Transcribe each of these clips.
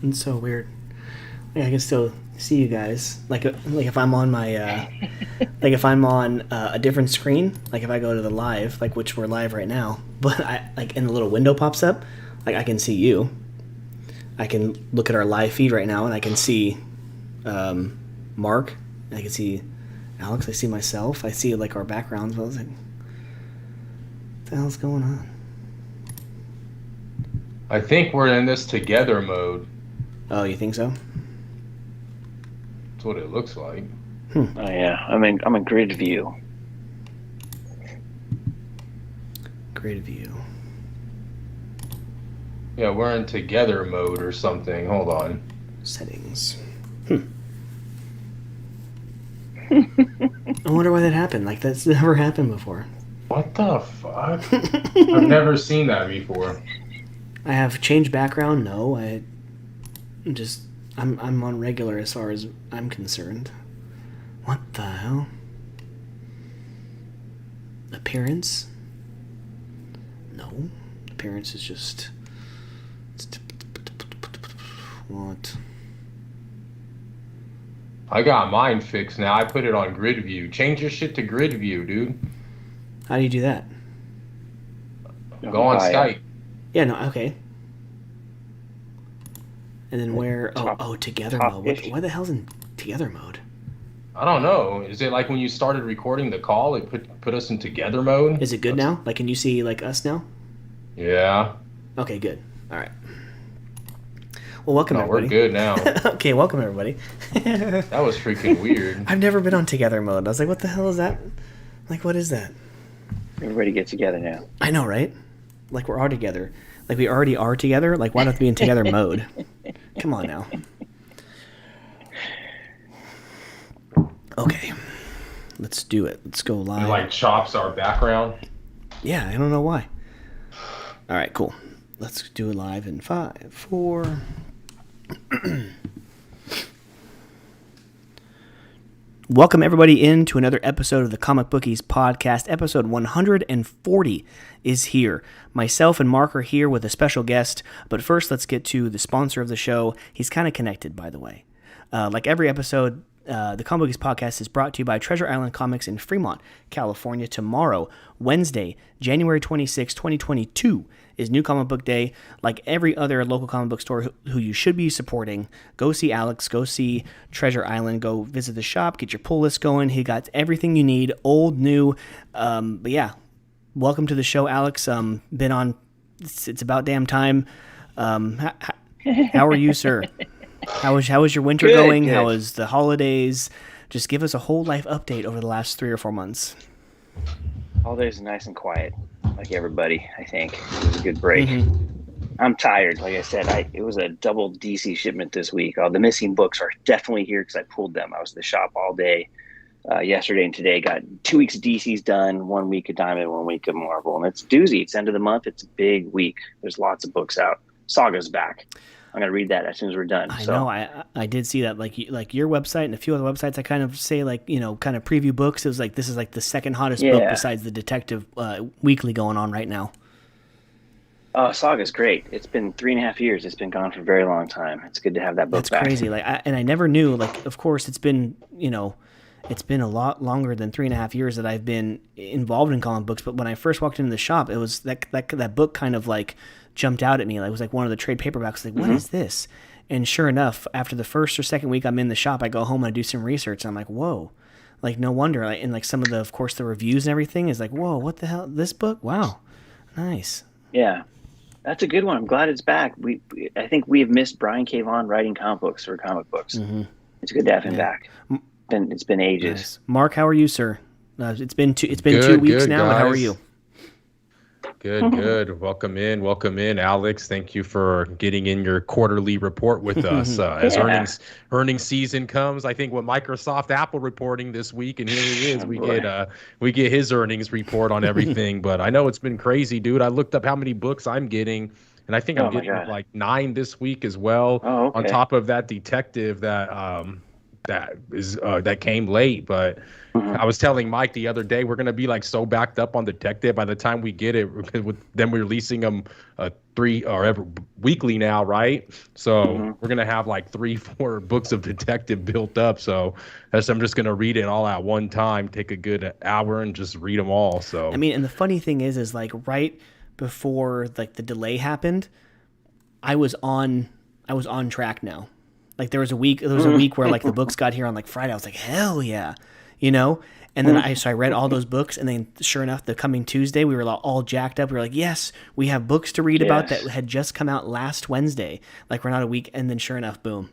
It's so weird. I can still see you guys. Like if I'm on my like if I'm on a different screen, like if I go to the live, like which we're live right now, but I like and the little window pops up, like I can see you. I can look at our live feed right now, and I can see Mark. I can see Alex. I see myself. I see like our backgrounds. But I was like, what the hell's going on? I think we're in this together mode. Oh, you think so? That's what it looks like. Oh yeah, I'm in grid view. Grid view. Yeah, we're in together mode or something. Hold on. Settings. I wonder why that happened. Like that's never happened before. What the fuck? I've never seen that before. I have changed background. No, I'm on regular as far as I'm concerned. What the hell? Appearance? No. Appearance is just... What? I got mine fixed now. I put it on grid view. Change your shit to grid view, dude. How do you do that? Go on Skype. Yeah, no, okay. And then where... together mode. Why the hell's in together mode? I don't know. Is it like when you started recording the call, it put us in together mode? Is it good now? Like, can you see, like, us now? Yeah. Okay, good. All right. Well, welcome, everybody. We're good now. Okay, welcome, everybody. That was freaking weird. I've never been on together mode. I was like, what the hell is that? Like, what is that? Everybody get together now. I know, right? Like, we're all together. Like, we already are together. Like, why not be in together mode? Come on now. Okay. Let's do it. Let's go live. It like chops our background. Yeah, I don't know why. All right, cool. Let's do it live in 5, 4. Welcome, everybody, into another episode of the Comic Bookies podcast. Episode 140 is here. Myself and Mark are here with a special guest, but first let's get to the sponsor of the show. He's kind of connected, by the way. Like every episode, the Comic Bookies podcast is brought to you by Treasure Island Comics in Fremont, California. Tomorrow, Wednesday, January 26, 2022, is New Comic Book Day. Like every other local comic book store who you should be supporting, go see Alex, go see Treasure Island, go visit the shop, get your pull list going. He got everything you need, old, new. But yeah, welcome to the show, Alex. Been on, it's about damn time. How are you, sir? How was your winter going? Good. How was the holidays? Just give us a whole life update over the last 3 or 4 months. Holidays are nice and quiet, like everybody, I think. It was a good break. Mm-hmm. I'm tired. Like I said, it was a double DC shipment this week. The missing books are definitely here because I pulled them. I was at the shop all day yesterday and today. Got 2 weeks of DC's done, 1 week of Diamond, 1 week of Marvel. And it's doozy. It's end of the month. It's a big week. There's lots of books out. Saga's back. I'm going to read that as soon as we're done. I know. I did see that. Like your website and a few other websites, I kind of say, like, you know, kind of preview books. It was like, this is like the second hottest book besides the Detective Weekly going on right now. Saga's great. It's been 3.5 years. It's been gone for a very long time. It's good to have that book back. That's crazy. Like, I never knew, like, of course it's been, you know, it's been a lot longer than 3.5 years that I've been involved in comic books. But when I first walked into the shop, it was that book kind of like jumped out at me. Like, it was like one of the trade paperbacks. Like, what is this? And sure enough, after the first or second week I'm in the shop, I go home and I do some research. And I'm like, whoa, like no wonder. And like some of the, of course, the reviews and everything is like, whoa, what the hell? This book? Wow, nice. Yeah, that's a good one. I'm glad it's back. I think we have missed Brian K. Vaughan writing comic books for comic books. Mm-hmm. It's good to have him back. It's been ages. Nice. Mark, how are you, sir? It's been 2 Good, weeks now. Guys. How are you? Good. Welcome in, Alex. Thank you for getting in your quarterly report with us. As earnings season comes, I think what Microsoft, Apple reporting this week, and here he is. We get his earnings report on everything. But I know it's been crazy, dude. I looked up how many books I'm getting, and I think I'm getting like 9 this week as well. Oh, okay. On top of that detective that that came late. But Mhm. I was telling Mike the other day, we're gonna be like so backed up on Detective by the time we get it, with them releasing them every weekly now, right? So Mhm. we're gonna have like 3-4 books of Detective built up. So I'm just gonna read it all at one time, take a good hour, and just read them all. I So mean, and the funny thing is like right before like the delay happened, I was on track now. Like there was a week where like the books got here on like Friday. I was like, hell yeah, you know. And then I read all those books, and then sure enough, the coming Tuesday we were all jacked up. We were like, yes, we have books to read about that Yes. had just come out last Wednesday. Like we're not a week, and then sure enough, boom,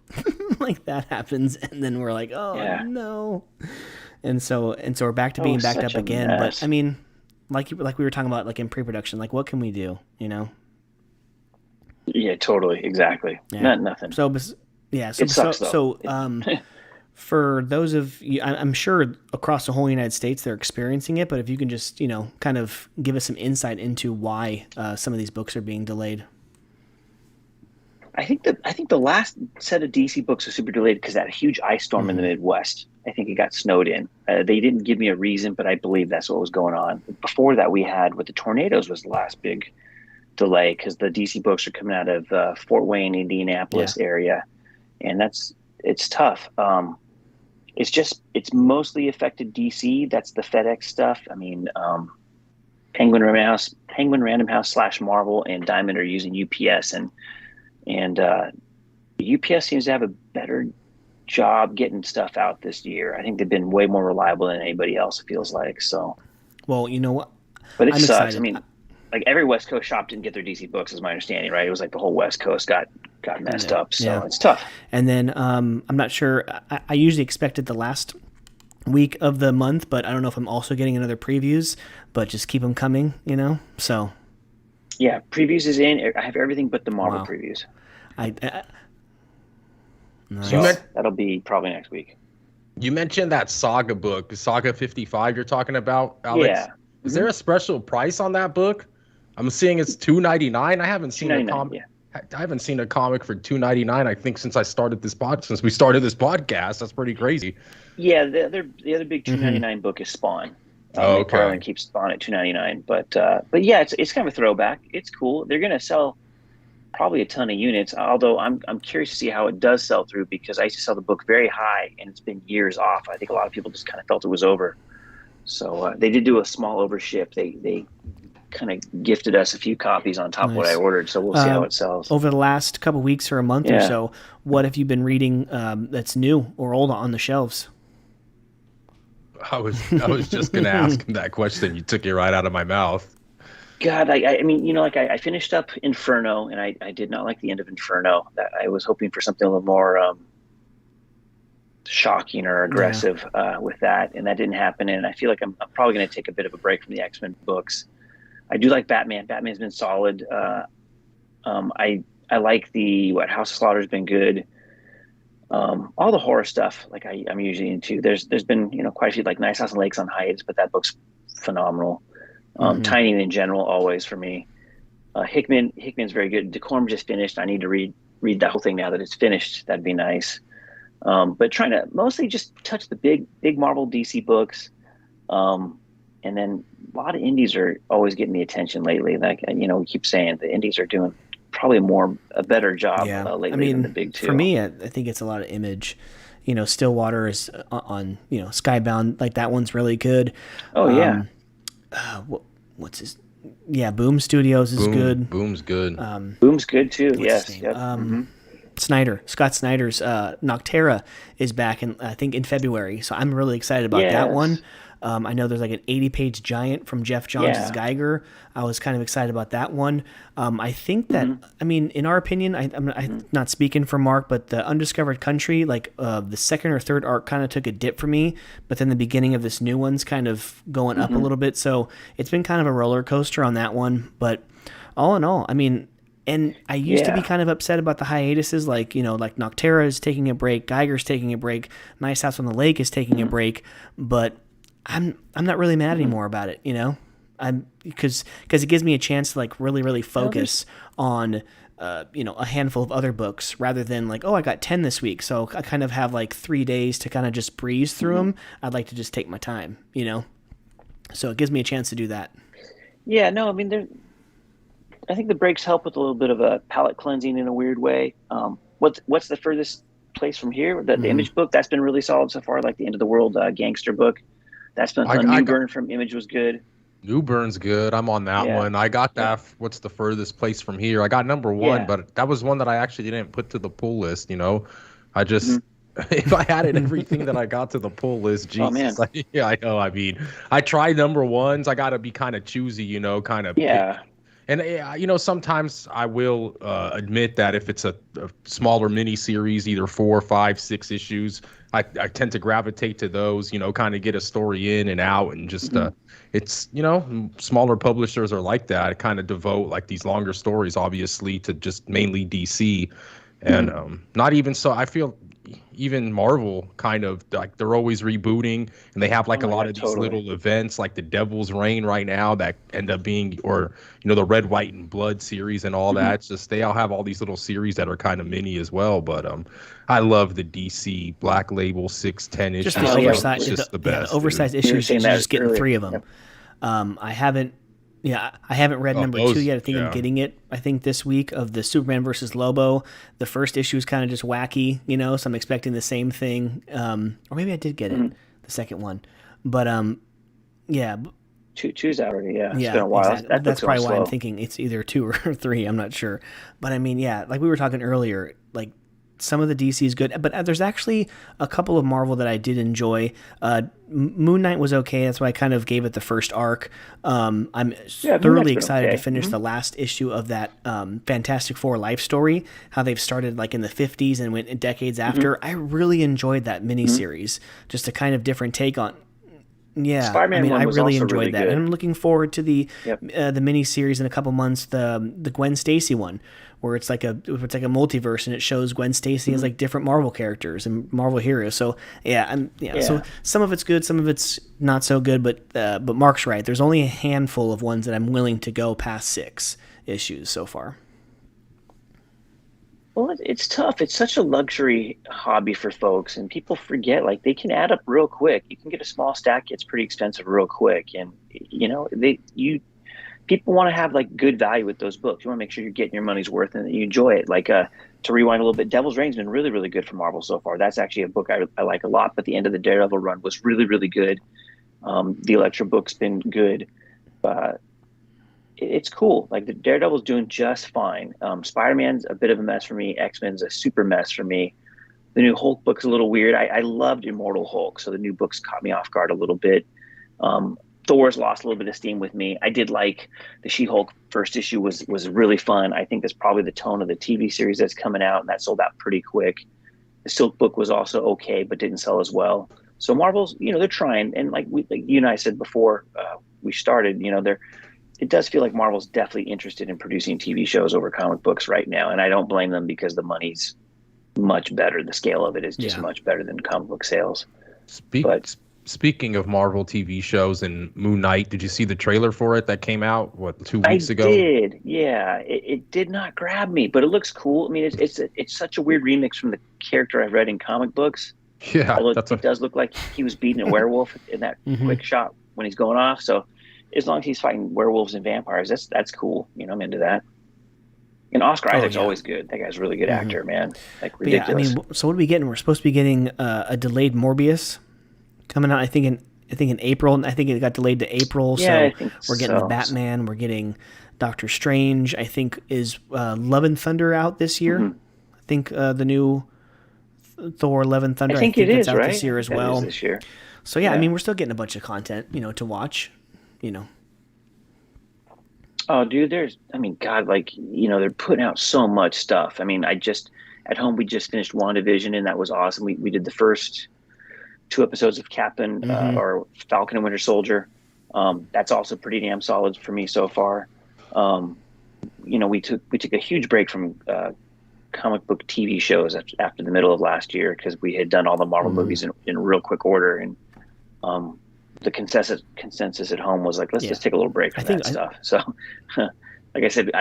like that happens, and then we're like, oh Yeah. no. And so we're back to Oh, being backed such up a again. But I mess. mean, like we were talking about, like in pre-production, like what can we do? You know? Yeah, totally. Exactly. Yeah. Not nothing. So, yeah. It sucks though. For those of you, I'm sure across the whole United States they're experiencing it. But if you can just, kind of give us some insight into why some of these books are being delayed. I think the last set of DC books was super delayed because that huge ice storm in the Midwest. I think it got snowed in. They didn't give me a reason, but I believe that's what was going on. Before that, we had with the tornadoes was the last big delay because the DC books are coming out of Fort Wayne, Yeah. Indianapolis area, and it's tough. It's mostly affected DC. That's the FedEx stuff. I mean, Penguin Random House / Marvel and Diamond are using UPS, and UPS seems to have a better job getting stuff out this year. I think they've been way more reliable than anybody else. It feels like so. Well, you know what? But it I'm sucks. I excited. mean, like every West Coast shop didn't get their DC books, is my understanding, right? It was like the whole West Coast got messed up. So Yeah. it's tough. And then I'm not sure. I usually expected the last week of the month, but I don't know if I'm also getting another previews. But just keep them coming, So Yeah, previews is in. I have everything but the Marvel wow. previews. Nice. So that'll be probably next week. you mentioned that Saga book, Saga 55 you're talking about, Alex. Yeah. Is there a special price on that book? I'm seeing it's $2.99. I haven't seen a $2.99. comic. Yeah. I haven't seen a comic for $2.99. I think since we started this podcast. That's pretty crazy. Yeah, the other big $2.99 book is Spawn. Okay. Carlin keeps Spawn at $2.99, but yeah, it's kind of a throwback. It's cool. They're gonna sell probably a ton of units. Although I'm curious to see how it does sell through because I used to sell the book very high and it's been years off. I think a lot of people just kind of felt it was over. So they did do a small overship. They kind of gifted us a few copies on top of what I ordered. So we'll see how it sells. Over the last couple weeks or a month or so, what have you been reading that's new or old on the shelves? I was just gonna ask him that question. You took it right out of my mouth. God, I mean, I finished up Inferno, and I did not like the end of Inferno. That I was hoping for something a little more shocking or aggressive with that, and that didn't happen. And I feel like I'm probably going to take a bit of a break from the X-Men books. I do like Batman. Batman's been solid. I like the House of Slaughter's been good. All the horror stuff, like I'm usually into. There's been quite a few, like Nice House and Lakes on hiatus, but that book's phenomenal. Tiny in general, always for me. Hickman's very good. Decorum just finished. I need to read the whole thing now that it's finished. That'd be nice. But trying to mostly just touch the big Marvel DC books. And then a lot of indies are always getting the attention lately. Like we keep saying the indies are doing probably a better job lately than the big two. For me, I think it's a lot of Image. Stillwater is on Skybound. Like that one's really good. Oh yeah. What's his? Yeah, Boom Studios is good. Boom's good. Boom's good too. Yes. Yep. Scott Snyder's Noctera is back I think in February. So I'm really excited about that one. I know there's like an 80-page giant from Jeff Johns' Geiger. I was kind of excited about that one. I think that, I mean, in our opinion, I'm not speaking for Mark, but the Undiscovered Country, like the second or third arc kind of took a dip for me, but then the beginning of this new one's kind of going up a little bit. So it's been kind of a roller coaster on that one. But all in all, I mean, and I used to be kind of upset about the hiatuses, like Noctera is taking a break, Geiger's taking a break, Nice House on the Lake is taking a break, but I'm not really mad anymore about it, I'm because it gives me a chance to like really focus on a handful of other books rather than like, oh, I got 10 this week, so I kind of have like 3 days to kind of just breeze through them. I'd like to just take my time, so it gives me a chance to do that. Yeah, no, I mean, I think the breaks help with a little bit of a palate cleansing in a weird way. What's the furthest place from here? The Image book, that's been really solid so far, like the End of the World gangster book. That's been fun. Newburn from Image was good. Newburn's good. I'm on that one. I got that. Yeah. What's the furthest place from here? I got number 1, but that was one that I actually didn't put to the pull list. I just if I added everything that I got to the pull list, Jesus, I know. I mean, I tried number 1s. I got to be kind of choosy, kind of. Yeah. Pick. And sometimes I will admit that if it's a smaller mini series, either 4, 5, 6 issues, I tend to gravitate to those. Kind of get a story in and out, and just it's smaller publishers are like that. I kind of devote like these longer stories, obviously, to just mainly DC, and not even so. I feel even Marvel kind of like they're always rebooting, and they have like a lot of these little events like the Devil's Reign right now that end up being, or the Red, White, and Blood series and all that. It's just they all have all these little series that are kind of mini as well. But I love the DC Black Label 6-10 issues. Just the oversized, just the best. The oversized issues. You're just getting earlier. 3 of them. Yep. I haven't read number 2 yet. I think I'm getting it. I think this week of the Superman versus Lobo. The first issue is kind of just wacky, so I'm expecting the same thing. Or maybe I did get it, the second one. But Two's already, it's been a while. Exactly. That's probably why I'm thinking it's either 2 or 3. I'm not sure. But I mean, like we were talking earlier, like some of the DC is good, but there's actually a couple of Marvel that I did enjoy. Moon Knight was okay. That's why I kind of gave it the first arc. I'm thoroughly excited to finish the last issue of that Fantastic Four life story, how they've started like in the 50s and went decades after. I really enjoyed that miniseries, just a kind of different take on. Yeah, Spider-Man I really enjoyed really that, good. and I'm looking forward to the mini series in a couple months. The Gwen Stacy one, where it's like a multiverse, and it shows Gwen Stacy as like different Marvel characters and Marvel heroes. So so some of it's good, some of it's not so good. But Mark's right. There's only a handful of ones that I'm willing to go past 6 issues so far. Well, it's tough. It's such a luxury hobby for folks, and people forget, like, they can add up real quick. You can get a small stack, it's pretty expensive real quick. And, people want to have like good value with those books. You want to make sure you're getting your money's worth and that you enjoy it. Like, to rewind a little bit, Devil's Reign's been really, really good for Marvel so far. That's actually a book I like a lot, but the end of the Daredevil run was really, really good. The Elektra book's been good. It's cool. Like, the Daredevil's doing just fine. Spider-Man's a bit of a mess for me. X-Men's a super mess for me. The new Hulk book's a little weird. I loved Immortal Hulk, so the new books caught me off guard a little bit. Thor's lost a little bit of steam with me. I did like the She-Hulk first issue was really fun. I think that's probably the tone of the TV series that's coming out, and that sold out pretty quick. The Silk book was also okay, but didn't sell as well. So Marvel's, they're trying, and like you and I said before we started, it does feel like Marvel's definitely interested in producing TV shows over comic books right now, and I don't blame them because the money's much better. The scale of it is just much better than comic book sales. Speaking of Marvel TV shows and Moon Knight, did you see the trailer for it that came out 2 weeks ago? I did. Yeah, it did not grab me, but it looks cool. I mean, it's such a weird remix from the character I've read in comic books. Yeah, it does look like he was beating a werewolf in that quick shot when he's going off. So as long as he's fighting werewolves and vampires, that's cool. I'm into that. And Oscar Isaac's always good. That guy's a really good actor, man. Like, ridiculous. So what are we getting? We're supposed to be getting a delayed Morbius coming out. I think in April. I think it got delayed to April. Yeah, so we're getting the Batman. We're getting Doctor Strange. I think is Love and Thunder out this year. I think the new Thor: Love and Thunder. I think it is out right this year as well. This year. So yeah, I mean, we're still getting a bunch of content, to watch. Oh, dude, God, they're putting out so much stuff. I mean, at home, we just finished WandaVision, and that was awesome. We did the first 2 episodes of Captain or Falcon and Winter Soldier. That's also pretty damn solid for me so far. We took a huge break from comic book TV shows after the middle of last year because we had done all the Marvel movies in real quick order, and the consensus at home was like, let's just take a little break from that stuff. So, like I said,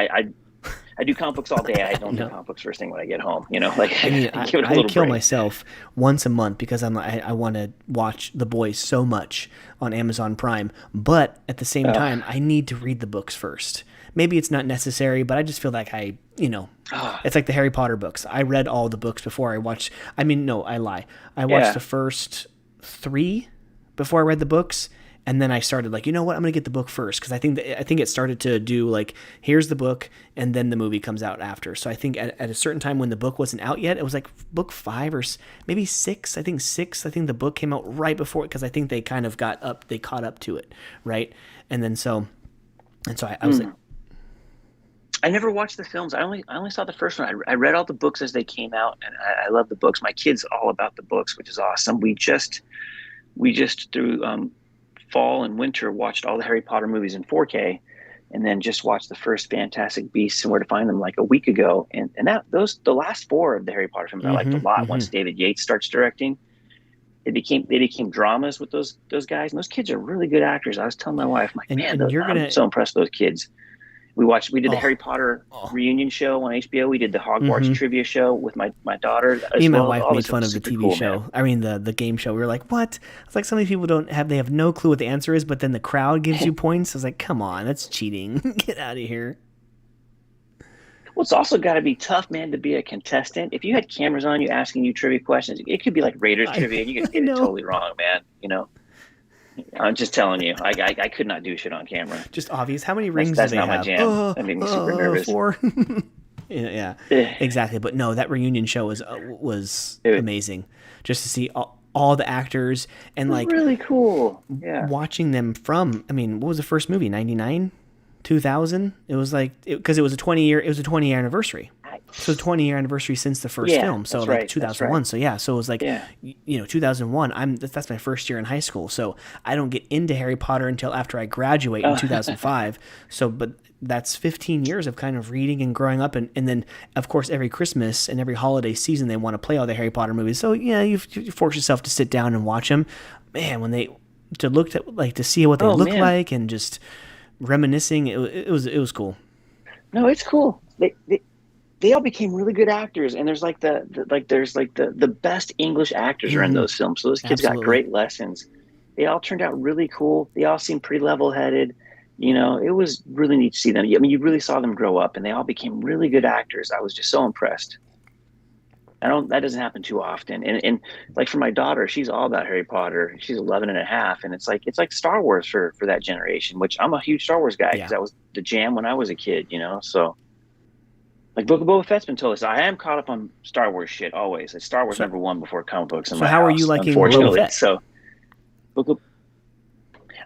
I do comic books all day. I don't do No. comic books first thing when I get home. You know, like I mean, I give it a I little kill break. myself once a month because I want to watch The Boys so much on Amazon Prime. But at the same time, I need to read the books first. Maybe it's not necessary, but I just feel like it's like the Harry Potter books. I read all the books before I watched. I mean, no, I lie. I watched the first 3 before I read the books. And then I started like, you know what? I'm gonna get the book first because I think it started to do like, here's the book, and then the movie comes out after. So I think at a certain time when the book wasn't out yet, it was like book 5 or maybe 6. I think 6. I think the book came out right before it because I think they kind of caught up to it, right? And then I was like, I never watched the films. I only saw the first one. I read all the books as they came out, and I love the books. My kid's all about the books, which is awesome. We just through fall and winter watched all the Harry Potter movies in 4K, and then just watched the first Fantastic Beasts and Where to Find Them like a week ago. And the last 4 of the Harry Potter films I liked a lot. Once David Yates starts directing, they became dramas with those guys, and those kids are really good actors. I was telling my wife, I'm like, I'm so impressed with those kids. We did the Harry Potter reunion show on HBO. We did the Hogwarts trivia show with my daughter. Me and my wife made fun of the TV show. Man. I mean, the game show. We were like, what? It's like some of these people they have no clue what the answer is, but then the crowd gives you points. I was like, come on, that's cheating. Get out of here. Well, it's also got to be tough, man, to be a contestant. If you had cameras on you asking you trivia questions, it could be like Raiders trivia, and you could get it totally wrong, man. You know? I'm just telling you, I could not do shit on camera. Just obvious. How many rings that's do they have? That's not my jam. That made me super nervous. 4. yeah, exactly. But no, that reunion show was amazing. Just to see all the actors and like really cool. Yeah, watching them from. I mean, what was the first movie? 99, 2000. It was like because it was a 20-year. It was a 20-year anniversary. So 20-year anniversary since the first film. So like 2001. So yeah. So it was like 2001. That's my first year in high school. So I don't get into Harry Potter until after I graduate in 2005. So but that's 15 years of kind of reading and growing up, and then of course every Christmas and every holiday season they want to play all the Harry Potter movies. So yeah, you force yourself to sit down and watch them. Man, when to see what they look like and just reminiscing, it was cool. No, it's cool. They all became really good actors, and there's the best English actors are in those films. So those kids got great lessons. They all turned out really cool. They all seemed pretty level-headed. You know, it was really neat to see them. I mean, you really saw them grow up, and they all became really good actors. I was just so impressed. That doesn't happen too often. And like for my daughter, she's all about Harry Potter. She's 11 and a half, and it's like Star Wars for that generation, which I'm a huge Star Wars guy because that was the jam when I was a kid. You know, so. Like Book of Boba Fett's been told us, I am caught up on Star Wars shit always. It's Star Wars number 1 before comic books. So how are you liking Boba Fett? So,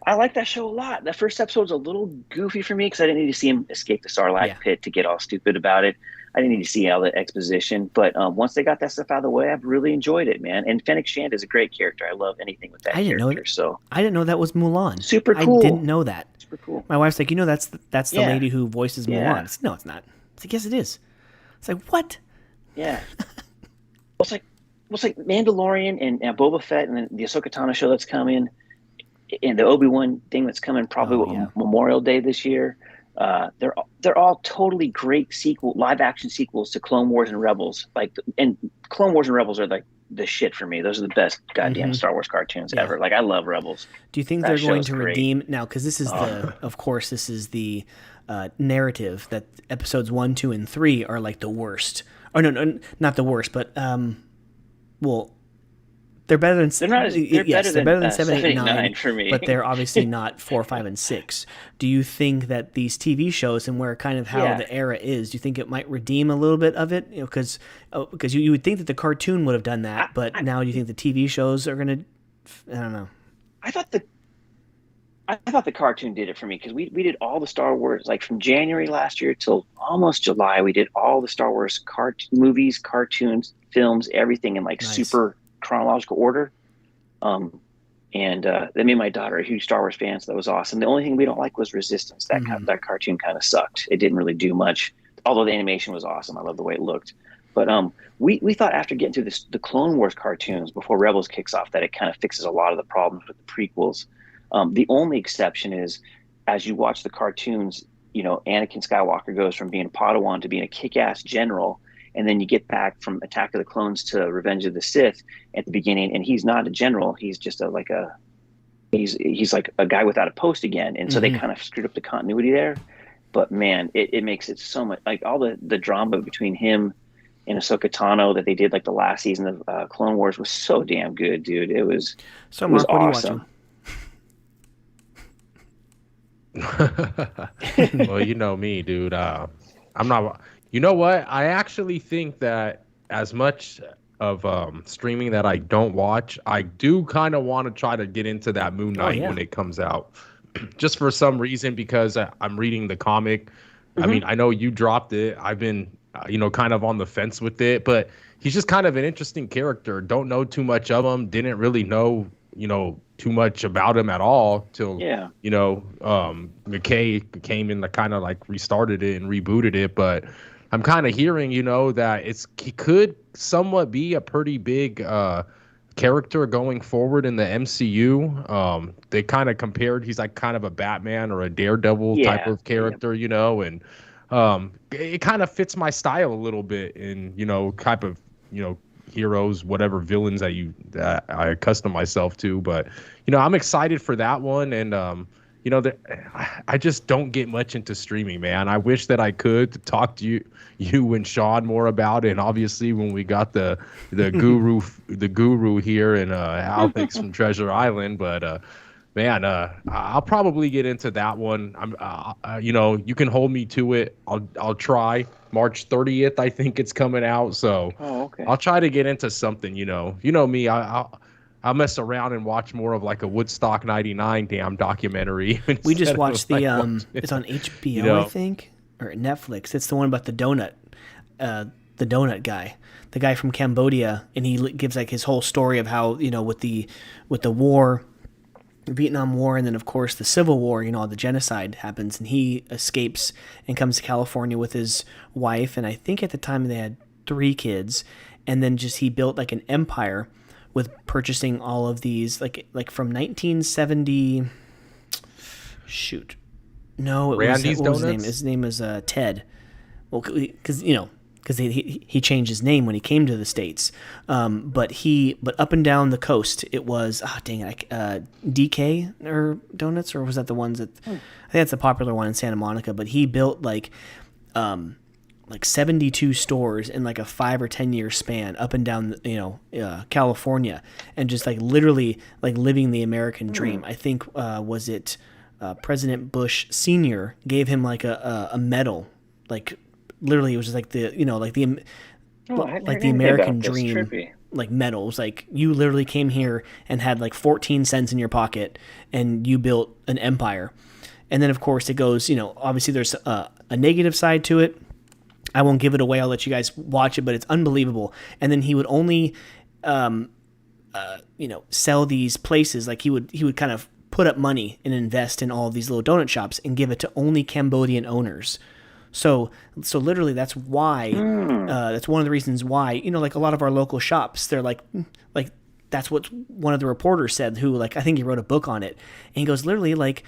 I like that show a lot. That first episode's a little goofy for me because I didn't need to see him escape the Sarlacc pit to get all stupid about it. I didn't need to see all the exposition. But once they got that stuff out of the way, I've really enjoyed it, man. And Fennec Shand is a great character. I love anything with that character. So I didn't know that was Mulan. Super cool. I didn't know that. Super cool. My wife's like, that's the lady who voices Mulan. No, it's not. It's like, yes, it is. It's like, what? Yeah. It's like Mandalorian and Boba Fett and then the Ahsoka Tano show that's coming and the Obi-Wan thing that's coming probably Memorial Day this year. They're all totally great live action sequels to Clone Wars and Rebels. And Clone Wars and Rebels are like the shit for me. Those are the best goddamn Star Wars cartoons ever. Like I love Rebels. Do you think they're going to redeem now? Because this is the narrative that episodes 1, 2, and 3 are like the worst. Or no, not the worst, but they're better than they're better than 7, 8, 9 for me. But they're obviously not 4, 5, and 6. Do you think that these TV shows and where kind of how the era is, do you think it might redeem a little bit of it? You know, because you would think that the cartoon would have done that, but now you think the TV shows are gonna? I don't know. I thought the cartoon did it for me because we did all the Star Wars, like from January last year till almost July. We did all the Star Wars movies, cartoons, films, everything in super chronological order. That made my daughter a huge Star Wars fan, so that was awesome. The only thing we don't like was Resistance. That cartoon kind of sucked. It didn't really do much, although the animation was awesome. I love the way it looked. But we thought after getting through the Clone Wars cartoons before Rebels kicks off that it kind of fixes a lot of the problems with the prequels. The only exception is, as you watch the cartoons, Anakin Skywalker goes from being a Padawan to being a kick-ass general, and then you get back from Attack of the Clones to Revenge of the Sith at the beginning, and he's not a general. He's just he's like a guy without a post again. And so they kind of screwed up the continuity there. But man, it makes it so much, like all the drama between him and Ahsoka Tano that they did like the last season of Clone Wars was so damn good, dude. It was so. Mark, what awesome. Are you watching? Well, you know me, dude. I'm not. You know what? I actually think that as much of streaming that I don't watch, I do kind of want to try to get into that Moon Knight when it comes out, just for some reason, because I'm reading the comic. I mean, I know you dropped it. I've been, kind of on the fence with it, but he's just kind of an interesting character. Don't know too much of him. Didn't really know, too much about him at all till, McKay came in, kind of like restarted it and rebooted it. But I'm kind of hearing, that he could somewhat be a pretty big character going forward in the MCU. They kind of compared, he's like kind of a Batman or a Daredevil type of character, and it kind of fits my style a little bit in, type of, heroes, whatever villains that I accustom myself to. But, I'm excited for that one. And, I just don't get much into streaming, man. I wish that I could talk to you and Sean more about it. And obviously, when we got the guru here and Alex from Treasure Island, but man, I'll probably get into that one. You can hold me to it. I'll try. March 30th, I think it's coming out. So I'll try to get into something. You know me. I'll mess around and watch more of like a Woodstock 99 damn documentary. We just watched it's on HBO, I think, or Netflix. It's the one about the donut guy, the guy from Cambodia, and he gives like his whole story of how, with the war, the Vietnam War, and then of course the Civil War, all the genocide happens, and he escapes and comes to California with his wife, and I think at the time they had 3 kids, and then he built like an empire with purchasing all of these, like from 1970. Shoot, no, it Randy's was Donuts? his name is Ted. Well, because he changed his name when he came to the States. But up and down the coast, it was DK or Donuts, or was that the ones that I think that's a popular one in Santa Monica. But he built like 72 stores in like a 5 or 10 year span up and down, California, and just like literally like living the American dream. I think was it President Bush Sr. gave him like a medal, like literally it was just like the the American dream like medal. It was like you literally came here and had like 14 cents in your pocket and you built an empire. And then of course it goes, obviously there's a negative side to it. I won't give it away. I'll let you guys watch it, but it's unbelievable. And then he would only, sell these places. Like he would kind of put up money and invest in all of these little donut shops and give it to only Cambodian owners. So literally that's why, that's one of the reasons why, like a lot of our local shops, they're like that's what one of the reporters said, who I think he wrote a book on it. And he goes, literally, like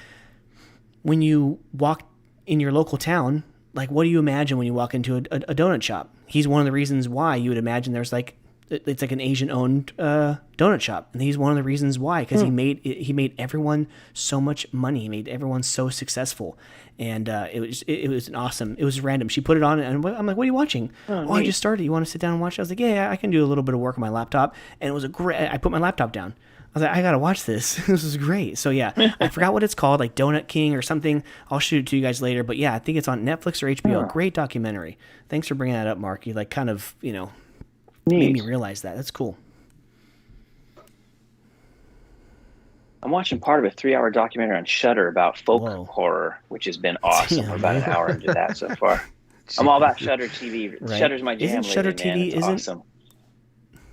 when you walk in your local town, like, what do you imagine when you walk into a donut shop? He's one of the reasons why you would imagine there's it's like an Asian-owned donut shop, and he's one of the reasons why, because he made everyone so much money, he made everyone so successful, and it was an awesome. It was random. She put it on, and I'm like, "What are you watching?" Oh, I just started. You want to sit down and watch? I was like, "Yeah, I can do a little bit of work on my laptop," and it was a great. I put my laptop down. I was like, I gotta watch this. This is great. So yeah, I forgot what it's called, like Donut King or something. I'll shoot it to you guys later. But yeah, I think it's on Netflix or HBO. Great documentary. Thanks for bringing that up, Mark. You kind of made me realize that. That's cool. I'm watching part of a 3-hour documentary on Shudder about folk horror, which has been awesome. We're about an hour into that so far. I'm all about Shudder TV. Right. Shudder's my jam. Isn't Shudder TV? It's awesome.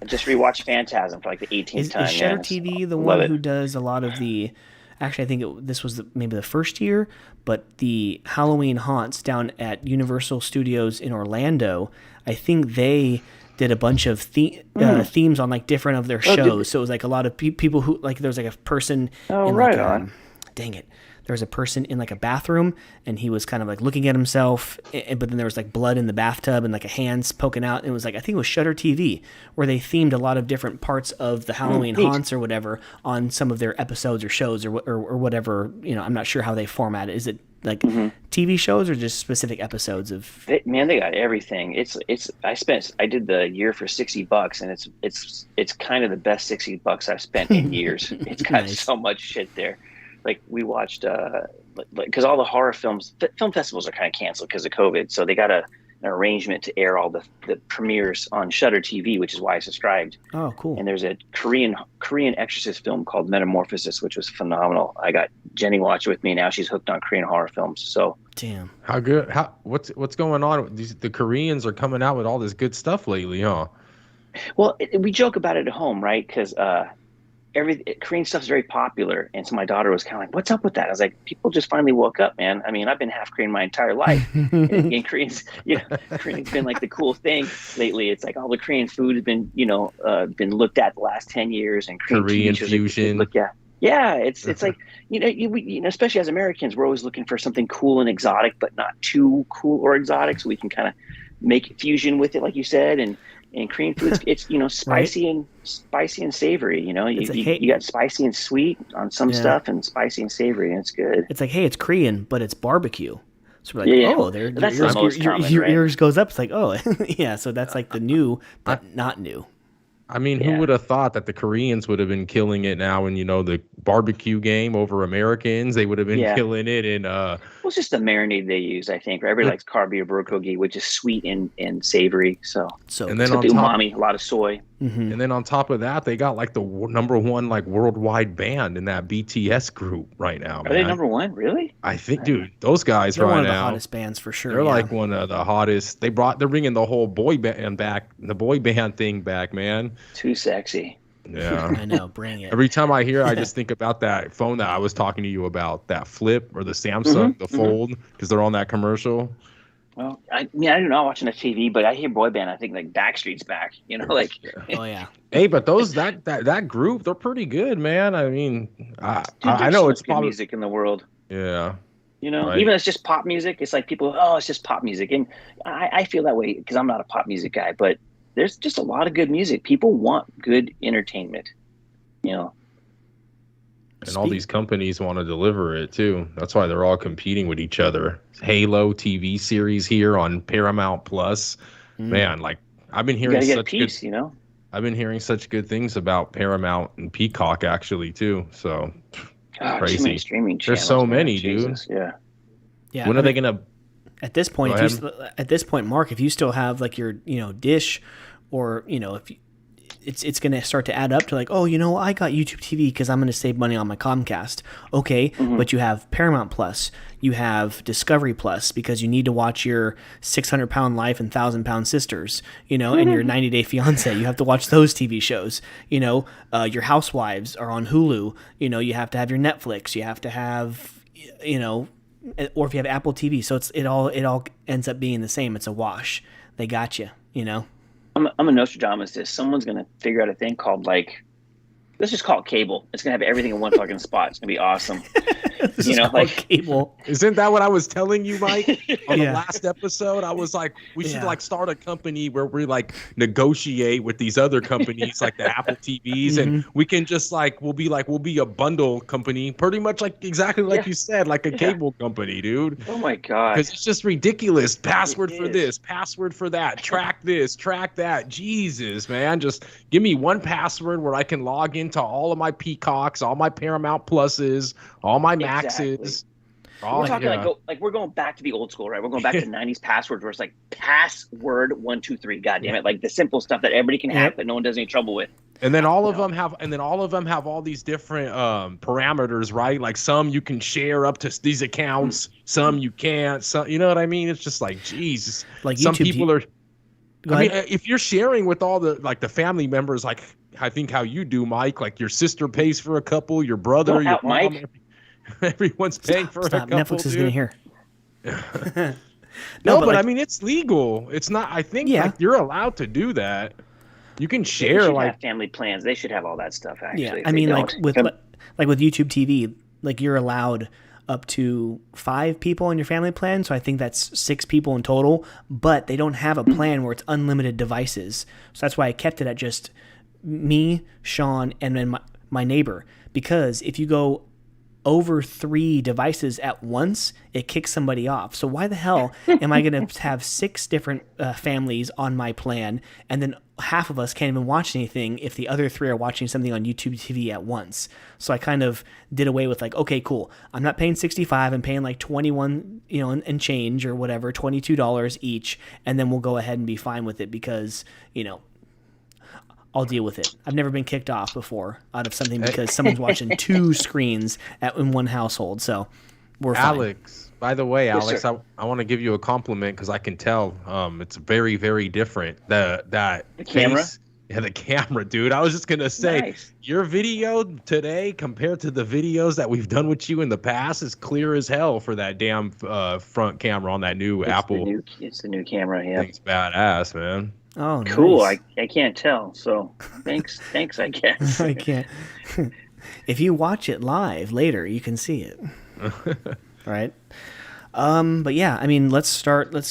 I just rewatched Phantasm for like the 18th time. Is Shudder TV the one who does a lot of the? Actually, I think this was maybe the first year, but the Halloween haunts down at Universal Studios in Orlando. I think they did a bunch of themes on like different of their shows. So it was like a lot of people who like there was like a person. Oh, right on. Dang it. there was a person in like a bathroom, and he was kind of like looking at himself, but then there was like blood in the bathtub and like a hand's poking out. And it was like, I think it was Shudder TV, where they themed a lot of different parts of the Halloween haunts or whatever on some of their episodes or shows or whatever. I'm not sure how they format it. Is it like TV shows or just specific episodes of? They got everything. I did the year for $60, and it's kind of the best $60 I've spent in years. It's got Nice. so much shit there. Like we watched, because all the horror films, film festivals are kind of canceled because of COVID, so they got an arrangement to air all the premieres on Shudder TV, which is why I subscribed. Oh, cool. And there's a Korean exorcist film called Metamorphosis, which was phenomenal. I got Jenny watch it with me. Now she's hooked on Korean horror films. So Damn. How good? What's going on? The Koreans are coming out with all this good stuff lately, huh? well, we joke about it at home, right? Because Korean stuff is very popular, and so my daughter was kind of like, "What's up with that?" I was like, "People just finally woke up, man. I mean, I've been half Korean my entire life, and Korean's been like the cool thing lately. It's like all the Korean food has been, been looked at the last 10 years, and Korean TV shows fusion. Look, yeah, it's like especially as Americans, we're always looking for something cool and exotic, but not too cool or exotic, so we can kind of make fusion with it, like you said, and Korean food, it's spicy and savory. You got spicy and sweet on some stuff, and spicy and savory, and it's good. It's like, hey, it's Korean, but it's barbecue. So we're like, That's the most common, your right? ears goes up. It's like, oh, yeah. So that's like the new, but not new. I mean, who would have thought that the Koreans would have been killing it now in, the barbecue game over Americans? They would have been killing it in Well, it's just the marinade they use, I think. Everybody likes karbi or bulgogi, which is sweet and savory. So and then on umami, a lot of soy. Mm-hmm. And then on top of that, they got like the number one like worldwide band in that BTS group right now. Are they number one? Really? I think, dude, those guys They're right one of the now, hottest bands for sure. they're like one of the hottest. They're bringing the whole boy band back, the boy band thing back, man. Too sexy. Yeah. I know, bring it. Every time I hear, I just think about that phone that I was talking to you about, that Flip or the Samsung, the Fold, because they're on that commercial. Well, I don't know, watching the TV, but I hear boy band, I think like Backstreet's back. Like. Oh yeah. Hey, but that group, they're pretty good, man. I mean, I know it's good music in the world. Yeah. Right. Even if it's just pop music, it's like people, it's just pop music, and I feel that way because I'm not a pop music guy, but there's just a lot of good music. People want good entertainment, And all these companies want to deliver it too. That's why they're all competing with each other. Halo TV series here on Paramount Plus. Man, like I've been hearing I've been hearing such good things about Paramount and Peacock actually too. So crazy. Too many streaming channels. There's so many, Jesus, dude. Yeah. When are they gonna? At this point, Mark, if you still have like your dish, or if it's going to start to add up to like, I got YouTube TV because I'm going to save money on my Comcast. Okay, but you have Paramount Plus, you have Discovery Plus because you need to watch your 600-pound life and 1,000-pound sisters, and your 90-day fiance. You have to watch those TV shows. Your Housewives are on Hulu. You have to have your Netflix. You have to have, or if you have Apple TV. So it all ends up being the same. It's a wash. They got you. I'm a Nostradamus. Someone's gonna figure out a thing called let's just call it cable. It's gonna have everything in one fucking spot. It's gonna be awesome. Cable. Isn't that what I was telling you, Mike? On the last episode, I was like, we should start a company where we negotiate with these other companies like the Apple TVs, and we can just we'll be a bundle company, pretty much exactly like you said, like a cable company, dude. Oh my god. Because it's just ridiculous. Password for this, password for that, track this, track that. Jesus, man, just give me one password where I can log into all of my Peacocks, all my Paramount Pluses, all my Maxes. We're talking we're going back to the old school, right? We're going back to 90s passwords where it's like password 123. God damn it! Like the simple stuff that everybody can hack, but no one does any trouble with. And then all of them have all these different parameters, right? Like some you can share up to these accounts, some you can't. Some, you know what I mean? It's just like, Jesus. Like some YouTube people are. I mean, if you're sharing with all the the family members, like I think how you do, Mike, like your sister pays for a couple, your brother, your mom, Mike. Everyone's paying for a couple. Netflix is going to hear. No, but I mean, it's legal. It's not. I think you're allowed to do that. You can share have family plans. They should have all that stuff. Actually, I mean, with YouTube TV, you're allowed up to 5 people on your family plan. So I think that's 6 people in total, but they don't have a plan where it's unlimited devices. So that's why I kept it at just me, Sean, and then my neighbor. Because if you go over 3 devices at once, it kicks somebody off. So why the hell am I going to have 6 different families on my plan, and then half of us can't even watch anything if the other 3 are watching something on YouTube TV at once? So I kind of did away with like, okay, cool. I'm not paying $65. I'm paying like $21, and change or whatever, $22 each, and then we'll go ahead and be fine with it because, I'll deal with it. I've never been kicked off before out of something because someone's watching 2 screens in one household. So we're fine. Alex, by the way, Yes, Alex, sir. I want to give you a compliment because I can tell it's very, very different. The camera? face, the camera, dude. I was just gonna say Nice. your video today compared to the videos that we've done with you in the past is clear as hell for that damn front camera on that new Apple. It's the new camera. Yeah. Thing's badass, man. Oh, Cool. nice. I can't tell. So thanks, I guess. I can't. If you watch it live later, you can see it. Right? But yeah, I mean, let's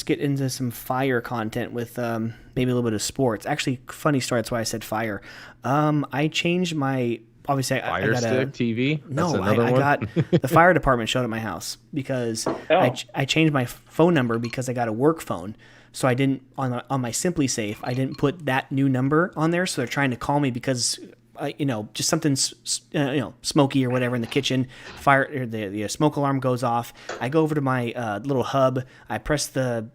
get into some fire content with maybe a little bit of sports. Actually, funny story. That's why I said fire. I changed my, obviously, I Fire got stick TV. No, That's another I one? got the fire department showed at my house because I changed my phone number because I got a work phone. So I didn't on my Simply Safe. I didn't put that new number on there. So they're trying to call me because just something smoky or whatever in the kitchen. Fire or the smoke alarm goes off. I go over to my little hub. I press the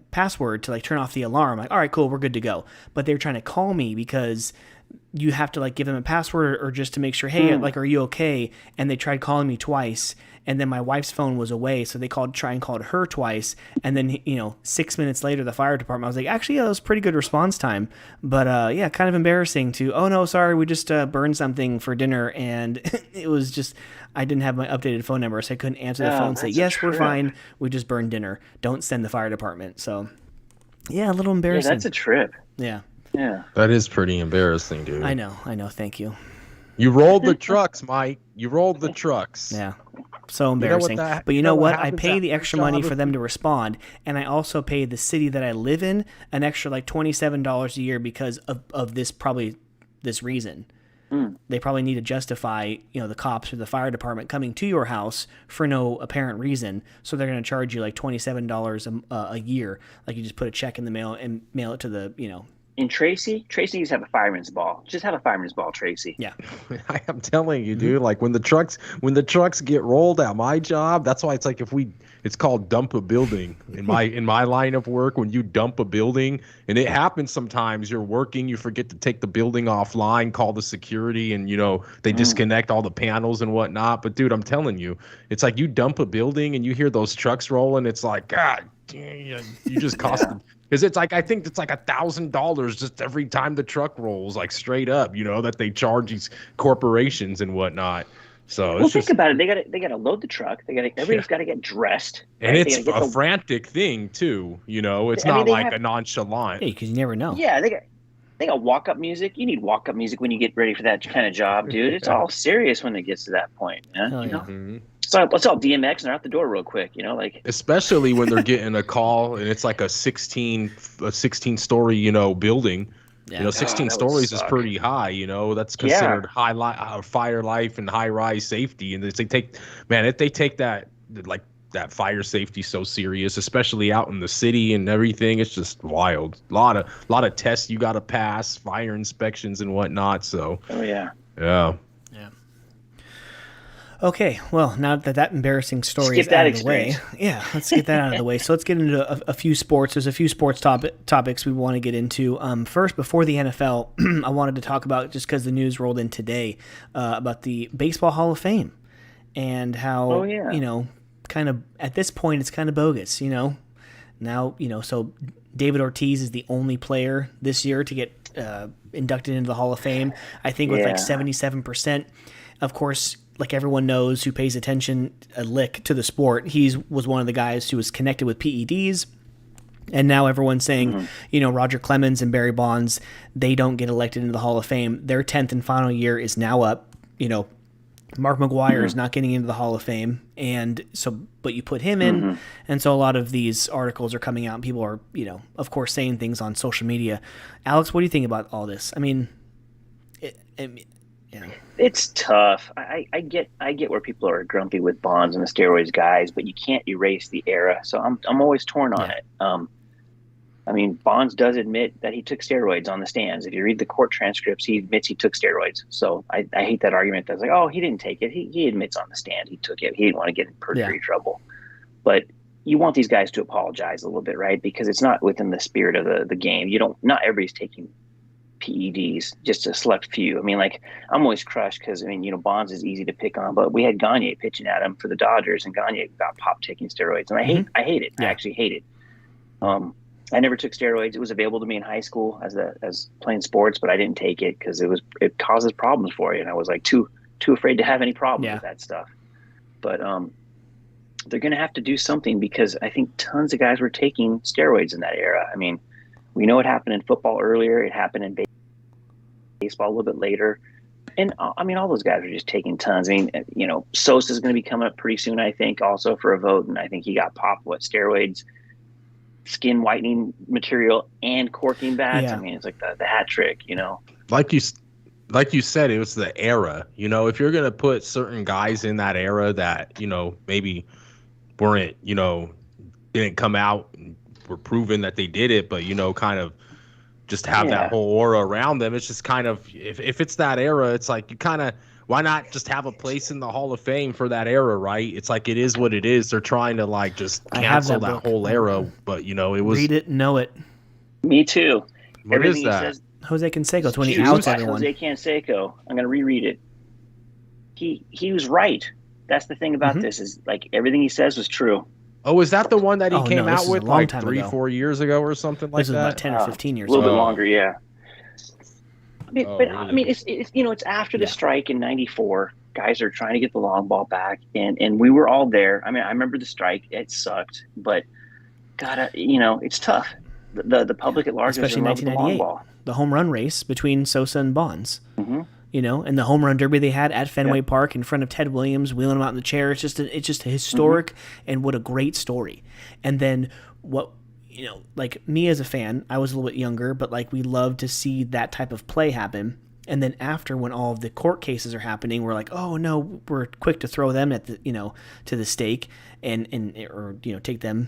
password to like turn off the alarm. Like, all right, cool, we're good to go. But they were trying to call me because you have to like give them a password or just to make sure, hey, like, are you okay? And they tried calling me twice, and then my wife's phone was away, so they called her twice, and then 6 minutes later, the fire department. I was like, actually, yeah, that was pretty good response time, but yeah, kind of embarrassing to. Oh no, sorry, we just burned something for dinner, and it was just I didn't have my updated phone number, so I couldn't answer the phone and say, yes, we're fine, we just burned dinner. Don't send the fire department. So yeah, a little embarrassing. Yeah, that's a trip. Yeah. Yeah. That is pretty embarrassing, dude. I know. Thank you. You rolled the trucks, Mike. You rolled the trucks. Yeah. So embarrassing. But you know what? I pay the extra money for them to respond, and I also pay the city that I live in an extra like $27 a year because of this reason. They probably need to justify, the cops or the fire department coming to your house for no apparent reason. So they're going to charge you like $27 a year. Like you just put a check in the mail and mail it to the, And Tracy needs to have a fireman's ball. Just have a fireman's ball, Tracy. Yeah. I am telling you, dude, like when the trucks get rolled at my job, that's why it's like it's called dump a building in my line of work. When you dump a building, and it happens sometimes, you're working, you forget to take the building offline, call the security, and they disconnect all the panels and whatnot. But dude, I'm telling you, it's like you dump a building and you hear those trucks rolling, it's like, God, you just cost them. Because it's like, I think it's like $1,000 just every time the truck rolls, like straight up, that they charge these corporations and whatnot. So think about it. They got to load the truck. Everybody's got to get dressed. And right? It's a frantic thing too. It's not like a nonchalant. Yeah, because you never know. Yeah, they got walk-up music. You need walk-up music when you get ready for that kind of job, dude. It's all serious when it gets to that point. Yeah? Mm-hmm. So let's all DMX and they're out the door real quick, Especially when they're getting a call and it's like a 16-story, building. Yeah. 16 stories is pretty high, that's considered high fire life and high rise safety. And they take that fire safety so serious, especially out in the city and everything. It's just wild. A lot of tests you got to pass, fire inspections and whatnot. So. Oh yeah. Yeah. Okay, well, now that embarrassing story is out of the way, let's get that out of the way. So let's get into a few sports. There's a few sports topics we want to get into. First, before the NFL, I wanted to talk about, just because the news rolled in today, about the Baseball Hall of Fame and how, kind of, at this point, it's kind of bogus, Now, so David Ortiz is the only player this year to get inducted into the Hall of Fame, I think with like 77%. Of course, like everyone knows who pays attention a lick to the sport, he was one of the guys who was connected with PEDs. And now everyone's saying, Roger Clemens and Barry Bonds, they don't get elected into the Hall of Fame. Their 10th and final year is now up. Mark McGuire is not getting into the Hall of Fame, and so, but you put him in, and so a lot of these articles are coming out, and people are, of course, saying things on social media. Alex, what do you think about all this? I mean, it's tough. I get where people are grumpy with Bonds and the steroids guys, but you can't erase the era. So I'm always torn on it. I mean, Bonds does admit that he took steroids on the stands. If you read the court transcripts, he admits he took steroids. So I hate that argument that's like, oh, he didn't take it. He admits on the stand he took it. He didn't want to get in perjury trouble. But you want these guys to apologize a little bit, right? Because it's not within the spirit of the game. Not everybody's taking PEDs, just a select few. I mean, like, I'm always crushed because, Bonds is easy to pick on, but we had Gagne pitching at him for the Dodgers, and Gagne got popped taking steroids. And I hate it. Yeah. I actually hate it. I never took steroids. It was available to me in high school as playing sports, but I didn't take it because it causes problems for you. And I was like too afraid to have any problems with that stuff. But they're going to have to do something because I think tons of guys were taking steroids in that era. I mean, we know it happened in football earlier. It happened in baseball a little bit later. And I mean, all those guys are just taking tons. I mean, Sosa is going to be coming up pretty soon, I think, also for a vote. And I think he got popped, steroids, skin whitening material, and corking bats. Yeah. I mean, it's like the hat trick, Like you said, it was the era. If you're gonna put certain guys in that era that maybe weren't didn't come out and were proven that they did it, but kind of just have that whole aura around them. It's just kind of if it's that era, it's like you kind of. Why not just have a place in the Hall of Fame for that era, right? It's like it is what it is. They're trying to just cancel that whole era, but it was. Read it, know it. Me too. What everything is that? He says, Jose Canseco, 20 outs, everyone. Jose Canseco. I'm going to reread it. He was right. That's the thing about this is like everything he says was true. Oh, is that the one that he came out with like 3-4 years ago or something like that? This was about 10 or 15 years ago. A little bit longer, yeah. I mean, really? I mean, it's after the strike in '94. Guys are trying to get the long ball back, and we were all there. I mean, I remember the strike; it sucked, but it's tough. The public at large, especially in 1998, the home run race between Sosa and Bonds. And the home run derby they had at Fenway Park in front of Ted Williams, wheeling him out in the chair. It's just a historic, and what a great story. And then what. Like me as a fan, I was a little bit younger, but like we love to see that type of play happen. And then after, when all of the court cases are happening, we're like, oh no, we're quick to throw them at the to the stake and take them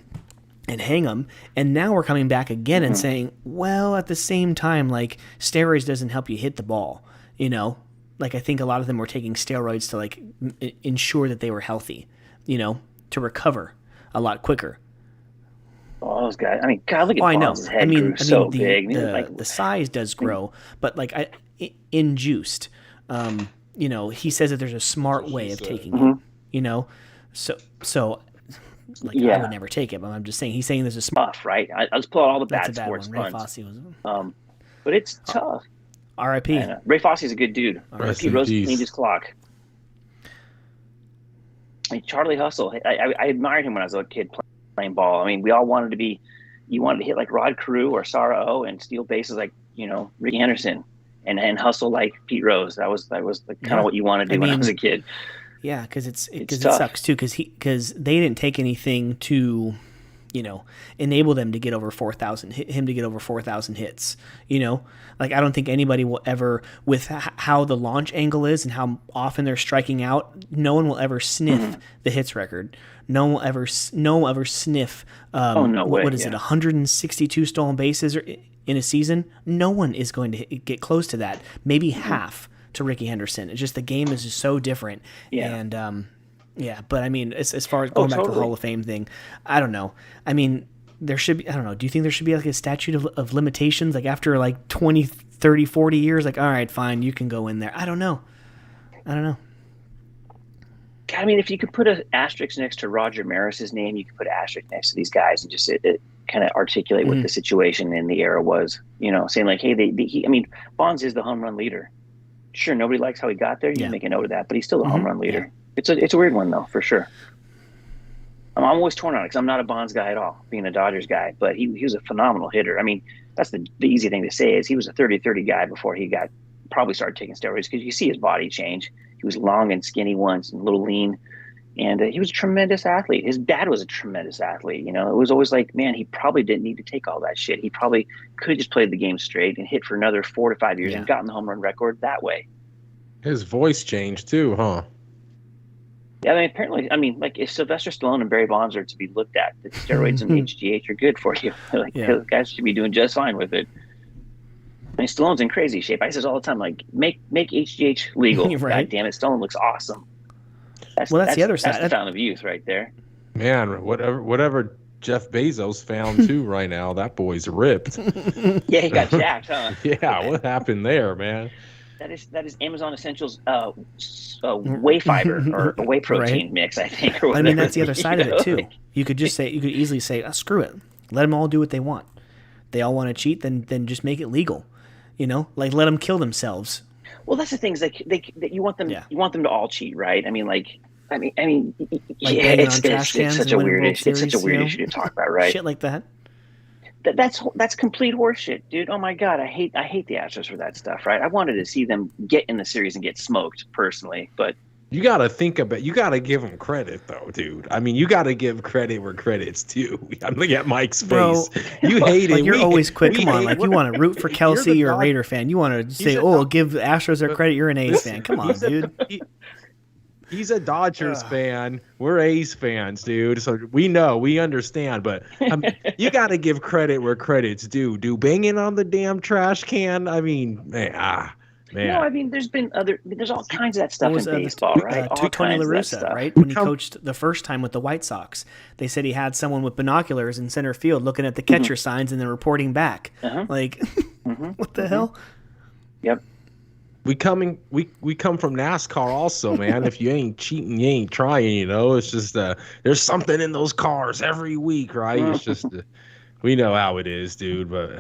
and hang them. And now we're coming back again and saying, well, at the same time, like steroids doesn't help you hit the ball. Like I think a lot of them were taking steroids to like ensure that they were healthy, to recover a lot quicker. All those guys. I mean, God, look at Bonds' head grew so big. The size does grow, but like induced. He says that there's a smart way of taking it. So I would never take it, but I'm just saying he's saying there's a smart. Tough, right? I was pulling all the bad sports one. Ray fronts. Fosse was. But it's tough. R.I.P. Ray Fosse is a good dude. Pete Rose cleaned his clock. I mean, Charlie Hustle. I admired him when I was a kid playing ball. I mean, we all wanted to be. You wanted to hit like Rod Carew or Sarah O and steal bases like Ricky Anderson and hustle like Pete Rose. That was kind of what you wanted to do when I was a kid. Yeah, because it sucks too. Because they didn't take anything to, enable them to get over 4,000. Him to get over 4,000 hits. Like I don't think anybody will ever, with how the launch angle is and how often they're striking out, no one will ever sniff the hits record. No one will ever sniff. What is it? 162 stolen bases in a season. No one is going to get close to that. Maybe half to Ricky Henderson. It's just the game is just so different. Yeah. And but I mean, as far as going back to the Hall of Fame thing, I don't know. I mean, there should be. I don't know. Do you think there should be like a statute of limitations? Like after like 20, 30, 40 years, like all right, fine, you can go in there. I don't know. I mean, if you could put an asterisk next to Roger Maris's name, you could put an asterisk next to these guys and just it kind of articulate what the situation in the era was. Saying like, hey, Bonds is the home run leader. Sure, nobody likes how he got there. You make a note of that, but he's still the home run leader. Yeah. It's a weird one though, for sure. I'm always torn on it because I'm not a Bonds guy at all, being a Dodgers guy. But he was a phenomenal hitter. I mean, that's the easy thing to say is he was a 30-30 guy before he got probably started taking steroids because you see his body change. He was long and skinny once and a little lean. And he was a tremendous athlete. His dad was a tremendous athlete. You know, it was always like, man, he probably didn't need to take all that shit. He probably could have just played the game straight and hit for another 4 to 5 years and gotten the home run record that way. His voice changed too, huh? Yeah, I mean, apparently, like if Sylvester Stallone and Barry Bonds are to be looked at, the steroids and HGH are good for you. Those guys should be doing just fine with it. I mean, Stallone's in crazy shape. I say this all the time, like, make HGH legal. Right. God damn it, Stallone looks awesome. That's the other side. That's the fountain of youth right there. Man, whatever Jeff Bezos found too right now, that boy's ripped. Yeah, he got jacked, huh? Yeah, what happened there, man? That is Amazon Essentials whey fiber or whey protein mix, I think. Or whatever. I mean, that's the other side of it too. You could easily say, screw it. Let them all do what they want. They all want to cheat, then just make it legal. You know, like let them kill themselves. Well, that's the thing. Is like you want them to all cheat, right? I mean, it's such a weird issue to talk about, right? Shit like that. That's complete horseshit, dude. Oh my god, I hate the Astros for that stuff, right? I wanted to see them get in the series and get smoked personally, but you got to give them credit though, dude. I mean, you got to give credit where credit's due. I'm looking at Mike's face. Bro, you hate it. You're always quick. Come on, you want to root for Kelsey, you're a Raider fan. You want to say, give the Astros their credit. You're an A's fan. Come on, dude. He's a Dodgers fan. We're A's fans, dude. So we understand. But you got to give credit where credit's due. Do banging on the damn trash can. I mean, man. No, I mean, there's all kinds of that stuff in baseball, right? Tony La Russa, right? When he coached the first time with the White Sox, they said he had someone with binoculars in center field looking at the catcher signs and then reporting back. Like, what the hell? Yep. We come from NASCAR also, man. If you ain't cheating, you ain't trying, you know. It's just there's something in those cars every week, right? It's just we know how it is, dude. But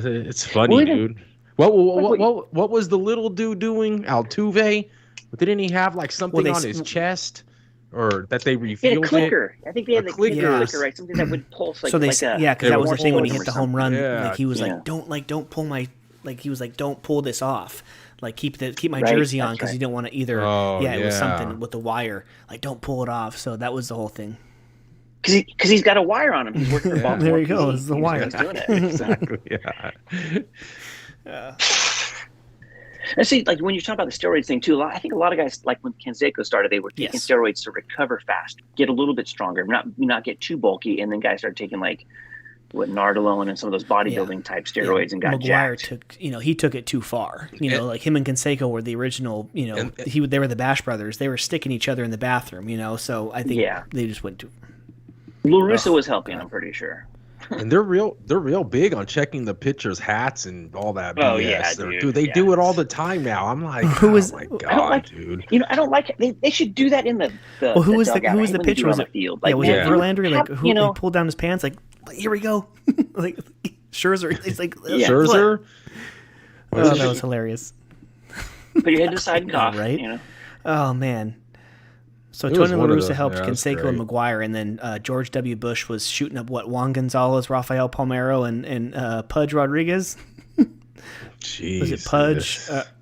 it's funny, dude. What was the little dude doing? Altuve? Didn't he have like something on his chest, or that they revealed? He had a clicker. I think they had a clicker, right? Something that would pulse. Like, so they because that was the thing when he hit the home run. Yeah. Like he was like, don't pull my. Like he was like, don't pull this off. Like keep my jersey on because you don't want to either. It was something with the wire. Like don't pull it off. So that was the whole thing. Because he's got a wire on him. He's working for Baltimore. There you go. It's the wire. He's doing it. Exactly. Yeah. And see, like when you talk about the steroids thing too, I think a lot of guys, like when Canseco started, they were taking steroids to recover fast, get a little bit stronger, not get too bulky, and then guys started taking like Nardolone and some of those bodybuilding type steroids and got McGuire jacked. He took it too far. Like him and Canseco were the original. They were the Bash brothers. They were sticking each other in the bathroom. So I think they just went too. La Russa was helping. I'm pretty sure. And they're real big on checking the pitchers' hats and all that BS. Oh yeah, dude. They do it all the time now. I'm like, my god, dude. I don't like it. They should do that in the who was the pitcher? Was it field? Like, was it Verlander? Like who he pulled down his pants? Like here we go. Like Scherzer. It's like Scherzer. That was hilarious. Put your head to the side and cough. Right. Oh man. So Tony La Russa helped Canseco and McGuire, and then George W. Bush was shooting up Juan Gonzalez, Rafael Palmeiro, and Pudge Rodriguez. Jeez. Was it Pudge?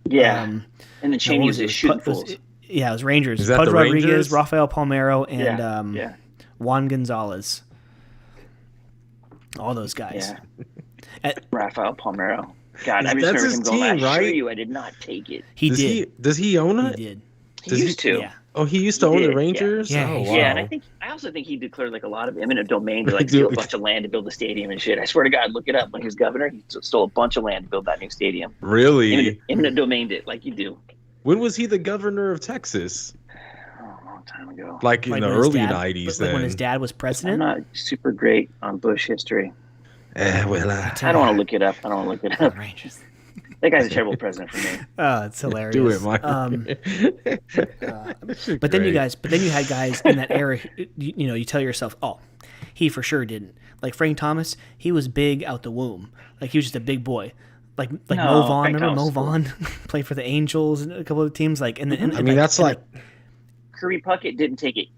And then Cheney was shooting fools. It was Rangers. Is that Pudge the Rodriguez, Rangers? Rafael Palmeiro, and Juan Gonzalez. All those guys. Yeah. Rafael Palmeiro. God, I just remember him going, I assure you I did not take it. He did. Does he own it? He did. He used to. Yeah. Oh, he used to own the Rangers? Yeah. Oh, wow. Yeah, and I also think he declared like a lot of eminent domain to like steal a bunch of land to build a stadium and shit. I swear to God, look it up. When he was governor, he stole a bunch of land to build that new stadium. Really? Eminent domained it like you do. When was he the governor of Texas? Oh, a long time ago. Like in the early 90s then. Like when his dad was president? I'm not super great on Bush history. I don't want to look it up. Rangers. That guy's a terrible president for me. Oh, it's hilarious. Do it, Mike. But then you had guys in that era. You tell yourself, oh, he for sure didn't. Like Frank Thomas, he was big out the womb. Like he was just a big boy. Like Mo Vaughn. Remember Mo Vaughn played for the Angels and a couple of teams. Like Kirby Puckett didn't take it.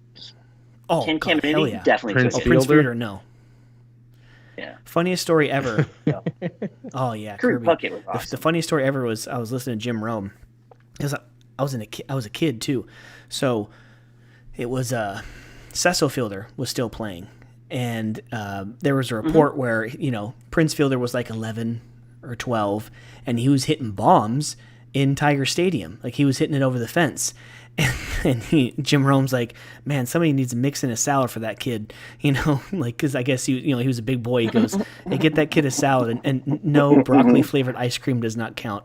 Oh, Ken God, Caminiti hell yeah. definitely took it. Prince Fielder, no. Yeah. Funniest story ever. Yeah. Oh yeah, Kirby Puckett was The awesome. funniest story ever was I was listening to Jim Rome, because I was a kid too, so it was Cecil Fielder was still playing, and there was a report where Prince Fielder was like 11 or 12, and he was hitting bombs in Tiger Stadium, like he was hitting it over the fence. And Jim Rome's like, man, somebody needs to mix in a salad for that kid, like, because I guess he was a big boy. He goes, hey, get that kid a salad, and no, broccoli flavored ice cream does not count.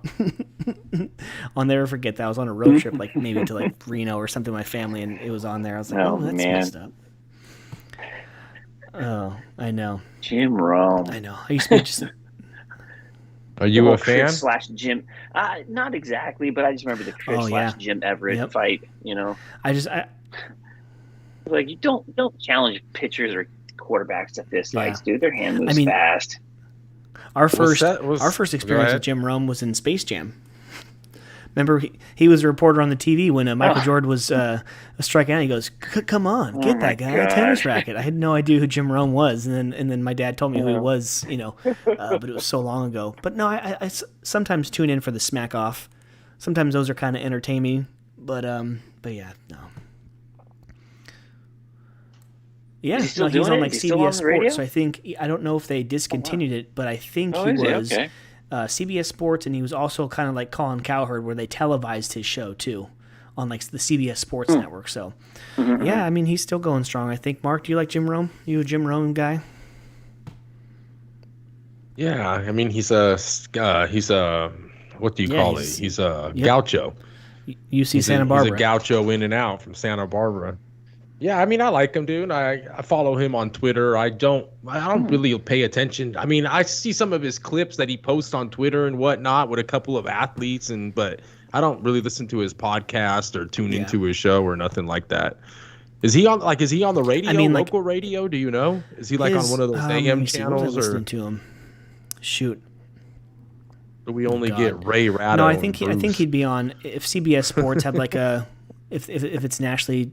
I'll never forget that. I was on a road trip, like maybe to like Reno or something with my family, and it was on there. I was like, oh, that's messed up. Oh, I know. Jim Rome. I know. I used to be just. Are you a fan? / Jim, not exactly, but I just remember the Chris / Jim Everett fight. Like, you don't challenge pitchers or quarterbacks to fist fights, dude. Their hand moves fast. Our first experience with Jim Rome was in Space Jam. Remember, he was a reporter on the TV when Michael Jordan was striking out. He goes, "Come on, get that guy a tennis racket." I had no idea who Jim Rome was, and then my dad told me who he was. But it was so long ago. But no, I sometimes tune in for the smack off. Sometimes those are kind of entertaining. But yeah, no. Yeah, he's on like CBS Sports. So I don't know if they discontinued it, but I think he was. Okay. CBS Sports, and he was also kind of like Colin Cowherd, where they televised his show too on like the CBS Sports Network. So yeah, I mean, he's still going strong, I think. Mark, do you like Jim Rome? You a Jim Rome guy? Yeah, I mean, he's a what do you call it? He's a gaucho. UC Santa Barbara. He's a gaucho in and out from Santa Barbara. Yeah, I mean, I like him, dude. I follow him on Twitter. I don't really pay attention. I mean, I see some of his clips that he posts on Twitter and whatnot with a couple of athletes, but I don't really listen to his podcast or tune into his show or nothing like that. Is he on the radio? I mean, local radio? Do you know? Is he like on one of those AM channels? Listening to him. Shoot. Do we only get Ray Ratto? No, I think he'd be on if CBS Sports had like a. If it's nationally,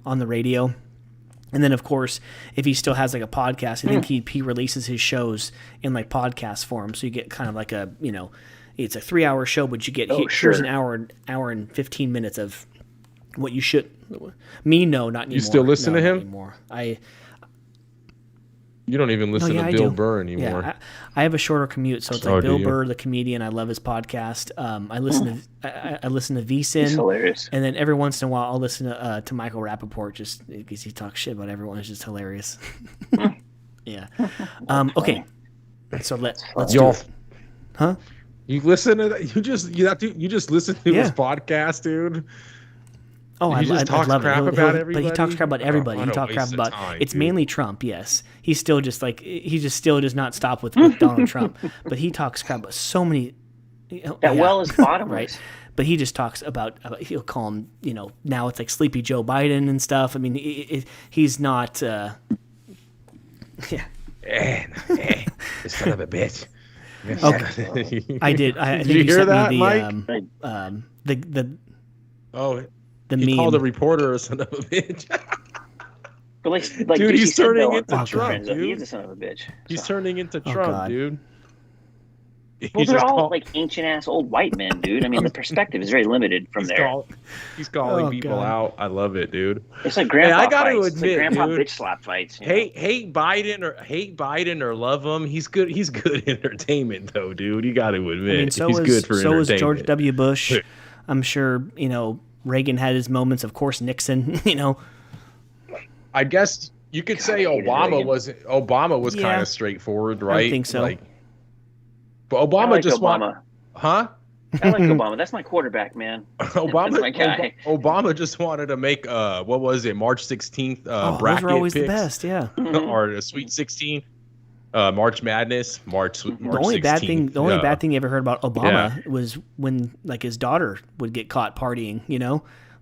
on the radio. And then, of course, if he still has like a podcast, I think he releases his shows in like podcast form. So you get kind of like a, it's a 3-hour show, but you get here's an hour and 15 minutes of what you should. Not anymore. You still listen to him? Anymore. You don't even listen to Bill Burr anymore. Yeah, I have a shorter commute, so it's like Bill Burr, the comedian. I love his podcast. I listen to VSiN. He's hilarious. And then every once in a while, I'll listen to Michael Rappaport just because he talks shit about everyone. It's just hilarious. Yeah. Okay. So let's do it. Huh? You listen to that? You just listen to his podcast, dude. Oh, I love crap it. About everybody? But he talks crap about everybody. He talks crap about it's mainly Trump. Yes, he's still just like he just still does not stop with Donald Trump. But he talks crap about so many. Well is bottomless. Right? But he just talks about he'll call him. Now it's like Sleepy Joe Biden and stuff. I mean, he's not. Hey, this son of a bitch. Okay. I did. I think you hear that, me Mike? The he meme. called a reporter a son of a bitch. Like dude, he's turning into Trump, dude. He's a son of a bitch. He's turning into Trump, dude. Well, they're all like ancient-ass old white men, dude. I mean, the perspective is very limited from there. He's calling people out. I love it, dude. It's like grandpa I gotta fights. admit, it's like grandpa dude, bitch slap fights. Hate Biden or love him. He's good entertainment, though, dude. You got to admit, he's good for entertainment. So was George W. Bush. I'm sure, Reagan had his moments, of course. Nixon, I guess you could say Obama was kind of straightforward, right? I think so. But Obama just Obama. Huh? I like Obama. That's my quarterback, man. That's my guy. Obama just wanted to make what was it, March 16th bracket those are always picks, the best, yeah. Or the Sweet 16, March Madness, March. The only 16th, bad thing you ever heard about Obama was when like his daughter would get caught partying.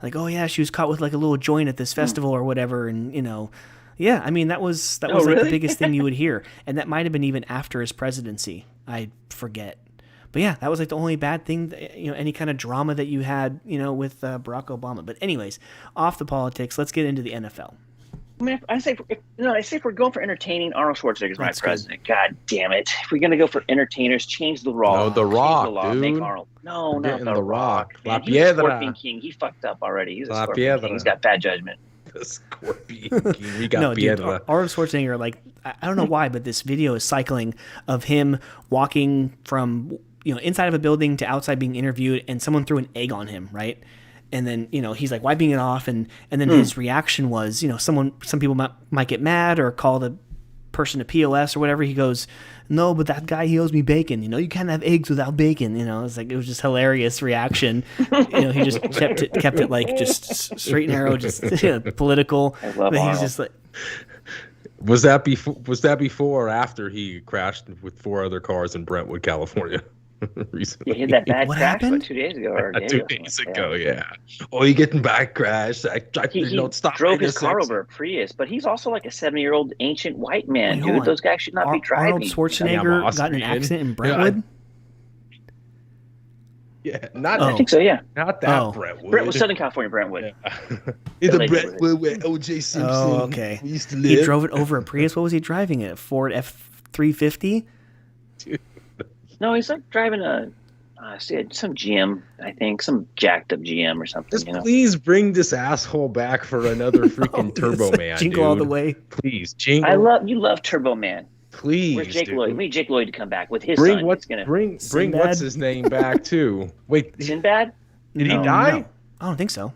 Like, oh yeah, she was caught with like a little joint at this festival or whatever, and yeah, I mean that was like really? the biggest thing you would hear, and that might have been even after his presidency. I forget, but yeah, that was like the only bad thing, any kind of drama that you had, with Barack Obama. But anyways, off the politics, let's get into the NFL. I mean, I say if we're going for entertaining, Arnold Schwarzenegger's my That's good. president. God damn it! If we're gonna go for entertainers, change the law. No, The Change the Rock, law. Make dude. Arnold. No, We're not getting the The Rock. Rock. La Man, he's a Scorpion Piedra. King. He fucked up already. He's a La Scorpion King. Piedra. He's got bad judgment. The Scorpion King. We got No, dude, Piedra. Arnold Schwarzenegger, like, I don't know why, but this video is cycling of him walking from, inside of a building to outside being interviewed, and someone threw an egg on him, right? And then, he's like wiping it off, and then his reaction was, some people might get mad or call the person a POS or whatever. He goes, no, but that guy, he owes me bacon. You can't have eggs without bacon. It's like, it was just hilarious reaction. He just kept it like just straight and narrow, just political. I love But he's Arnold. just like, Was that before or after he crashed with 4 other cars in Brentwood, California? Recently. Yeah, he had that bad What crash happened? 2 days ago or a day 2 or days something. ago, yeah. Oh, you getting back crashed? I He don't stop. drove his car over a Prius, but he's also like a 70-year-old ancient white man, Wait, hold dude. on. Those guys should not be driving. Arnold Schwarzenegger got in an Austrian. accident in Brentwood? Yeah, not I think so, yeah. not that Oh. Brentwood. Brentwood, Southern California, Brentwood. In the Lake Brentwood where O.J. Simpson Oh, okay. used to He live. drove it over a Prius. What was he driving? A Ford F-350? No, he's like driving some GM, I think, some jacked up GM or something. Just please bring this asshole back for another freaking Turbo Man, Jingle dude. all the way. Please, jingle. You love Turbo Man. Please, Where's Jake dude. Lloyd? We need Jake Lloyd to come back with his Bring son. what? He's gonna Bring Sinbad? what's his name back too? Wait, Sinbad? did he No, die? no. I don't think so.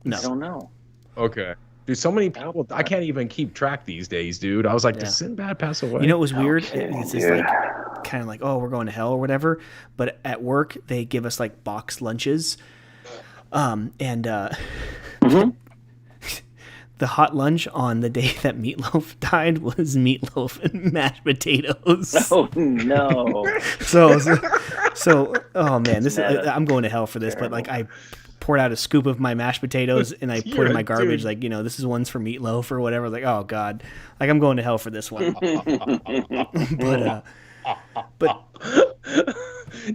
No. I don't know. Okay. Dude, so many people, I can't even keep track these days, dude. I was like, Yeah. did Sinbad pass away? You know what was weird? Okay, It's just like kind of like, oh, we're going to hell or whatever. But at work, they give us like boxed lunches. The hot lunch on the day that Meatloaf died was meatloaf and mashed potatoes. Oh no. So oh man, this meta. I'm going to hell for this. But like I poured out a scoop of my mashed potatoes and I put You're in a my garbage. dude. Like, this is one's for Meatloaf or whatever. Like, oh god, like I'm going to hell for this one. But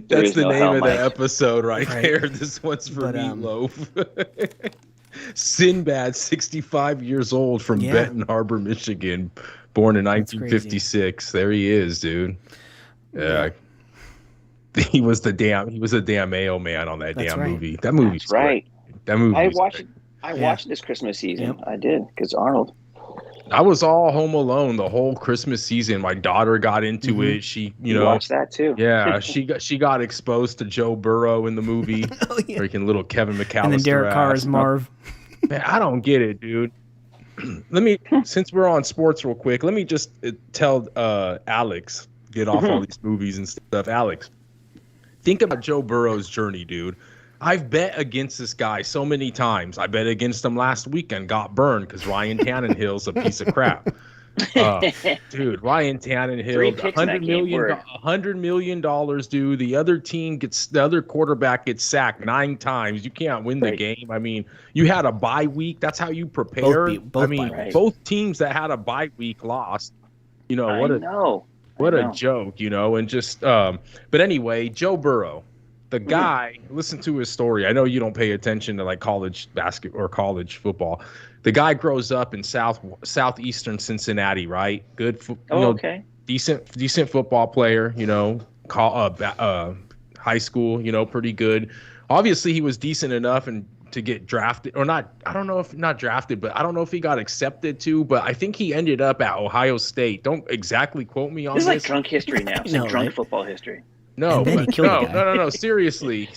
That's is the no name hell, of Mike. the episode right Right. there. This one's for But, Meatloaf. Sinbad, 65 years old from Yeah. Benton Harbor, Michigan, born in That's 1956. There he is, dude. Yeah. He was a damn mailman on that That's damn right. movie. That movie's That's right. great. That movie. I was watched great. I Yeah. watched this Christmas season. Yep. I did because Arnold. I was all home alone the whole Christmas season. My daughter got into Mhm. it. She, You watched that too. yeah, she got exposed to Joe Burrow in the movie. oh, yeah. Freaking little Kevin McAllister. And then Derek Carr ass. as Marv. Man, I don't get it, dude. Since we're on sports real quick, let me just tell Alex, get off all these movies and stuff. Alex, think about Joe Burrow's journey, dude. I've bet against this guy so many times. I bet against him last weekend, got burned because Ryan Tannenhill's a piece of crap. Dude, Ryan Three Tannehill, picks in that game were- $100 million, dude. The other quarterback gets sacked 9 times. You can't win the Right. game. I mean, you had a bye week. That's how you prepare. Both I mean, bye weeks. both teams that had a bye week lost. You know, I what a know. joke, and just but anyway, Joe Burrow, the guy, listen to his story. I know you don't pay attention to like college basketball or college football. The guy grows up in southeastern Cincinnati, right? Good, Okay. decent football player, high school, pretty good. Obviously, he was decent enough and to get drafted or not. I don't know if not drafted, but I don't know if he got accepted to. But I think he ended up at Ohio State. Don't exactly quote me on This is this. like drunk history now. It's No, like drunk right? football history. No, And then he but killed the guy. no. Seriously.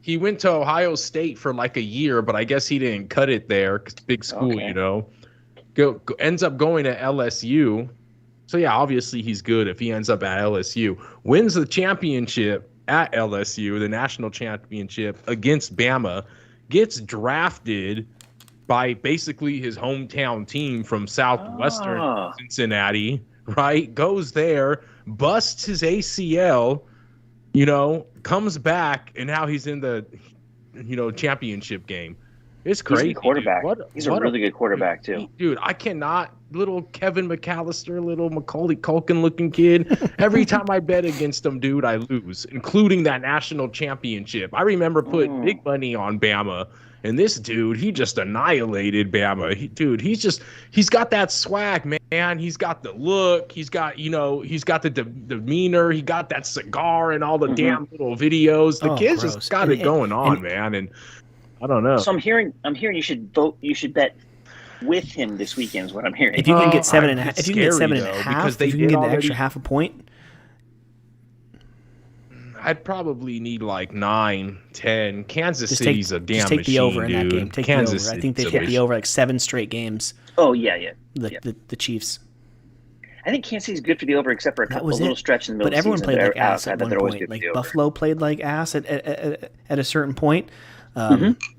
He went to Ohio State for like a year, but I guess he didn't cut it there 'cause big school, Okay. Ends up going to LSU. So yeah, obviously he's good if he ends up at LSU. Wins the championship at LSU, the national championship against Bama. Gets drafted by basically his hometown team from southwestern Ah. Cincinnati, right? Goes there, busts his ACL, comes back, and now he's in the, championship game. It's crazy. He's a good quarterback. Dude. He's a really good quarterback, too. Dude, I cannot. Little Kevin McAllister, little Macaulay Culkin-looking kid. Every time I bet against him, dude, I lose, including that national championship. I remember putting big money on Bama, and this dude, he just annihilated Bama. He's got that swag, man. He's got the look. He's got the demeanor. He got that cigar and all the damn little videos. The kid's just got it going on, man. And I don't know. So I'm hearing you should vote. You should bet with him this weekend is what I'm hearing. If you can get 7.5, if you can get 7.5, because if you can get an extra half a point, I'd probably need like 9, 10. Kansas City's a damn machine, dude. Just take the over in that game. Take Kansas the over. I think they've hit the over like 7 straight games. Oh yeah. The Chiefs. I think Kansas City's good for the over, except for a little stretch in the middle. But everyone of the played season like ass at one point. Like Buffalo played like ass at a certain point.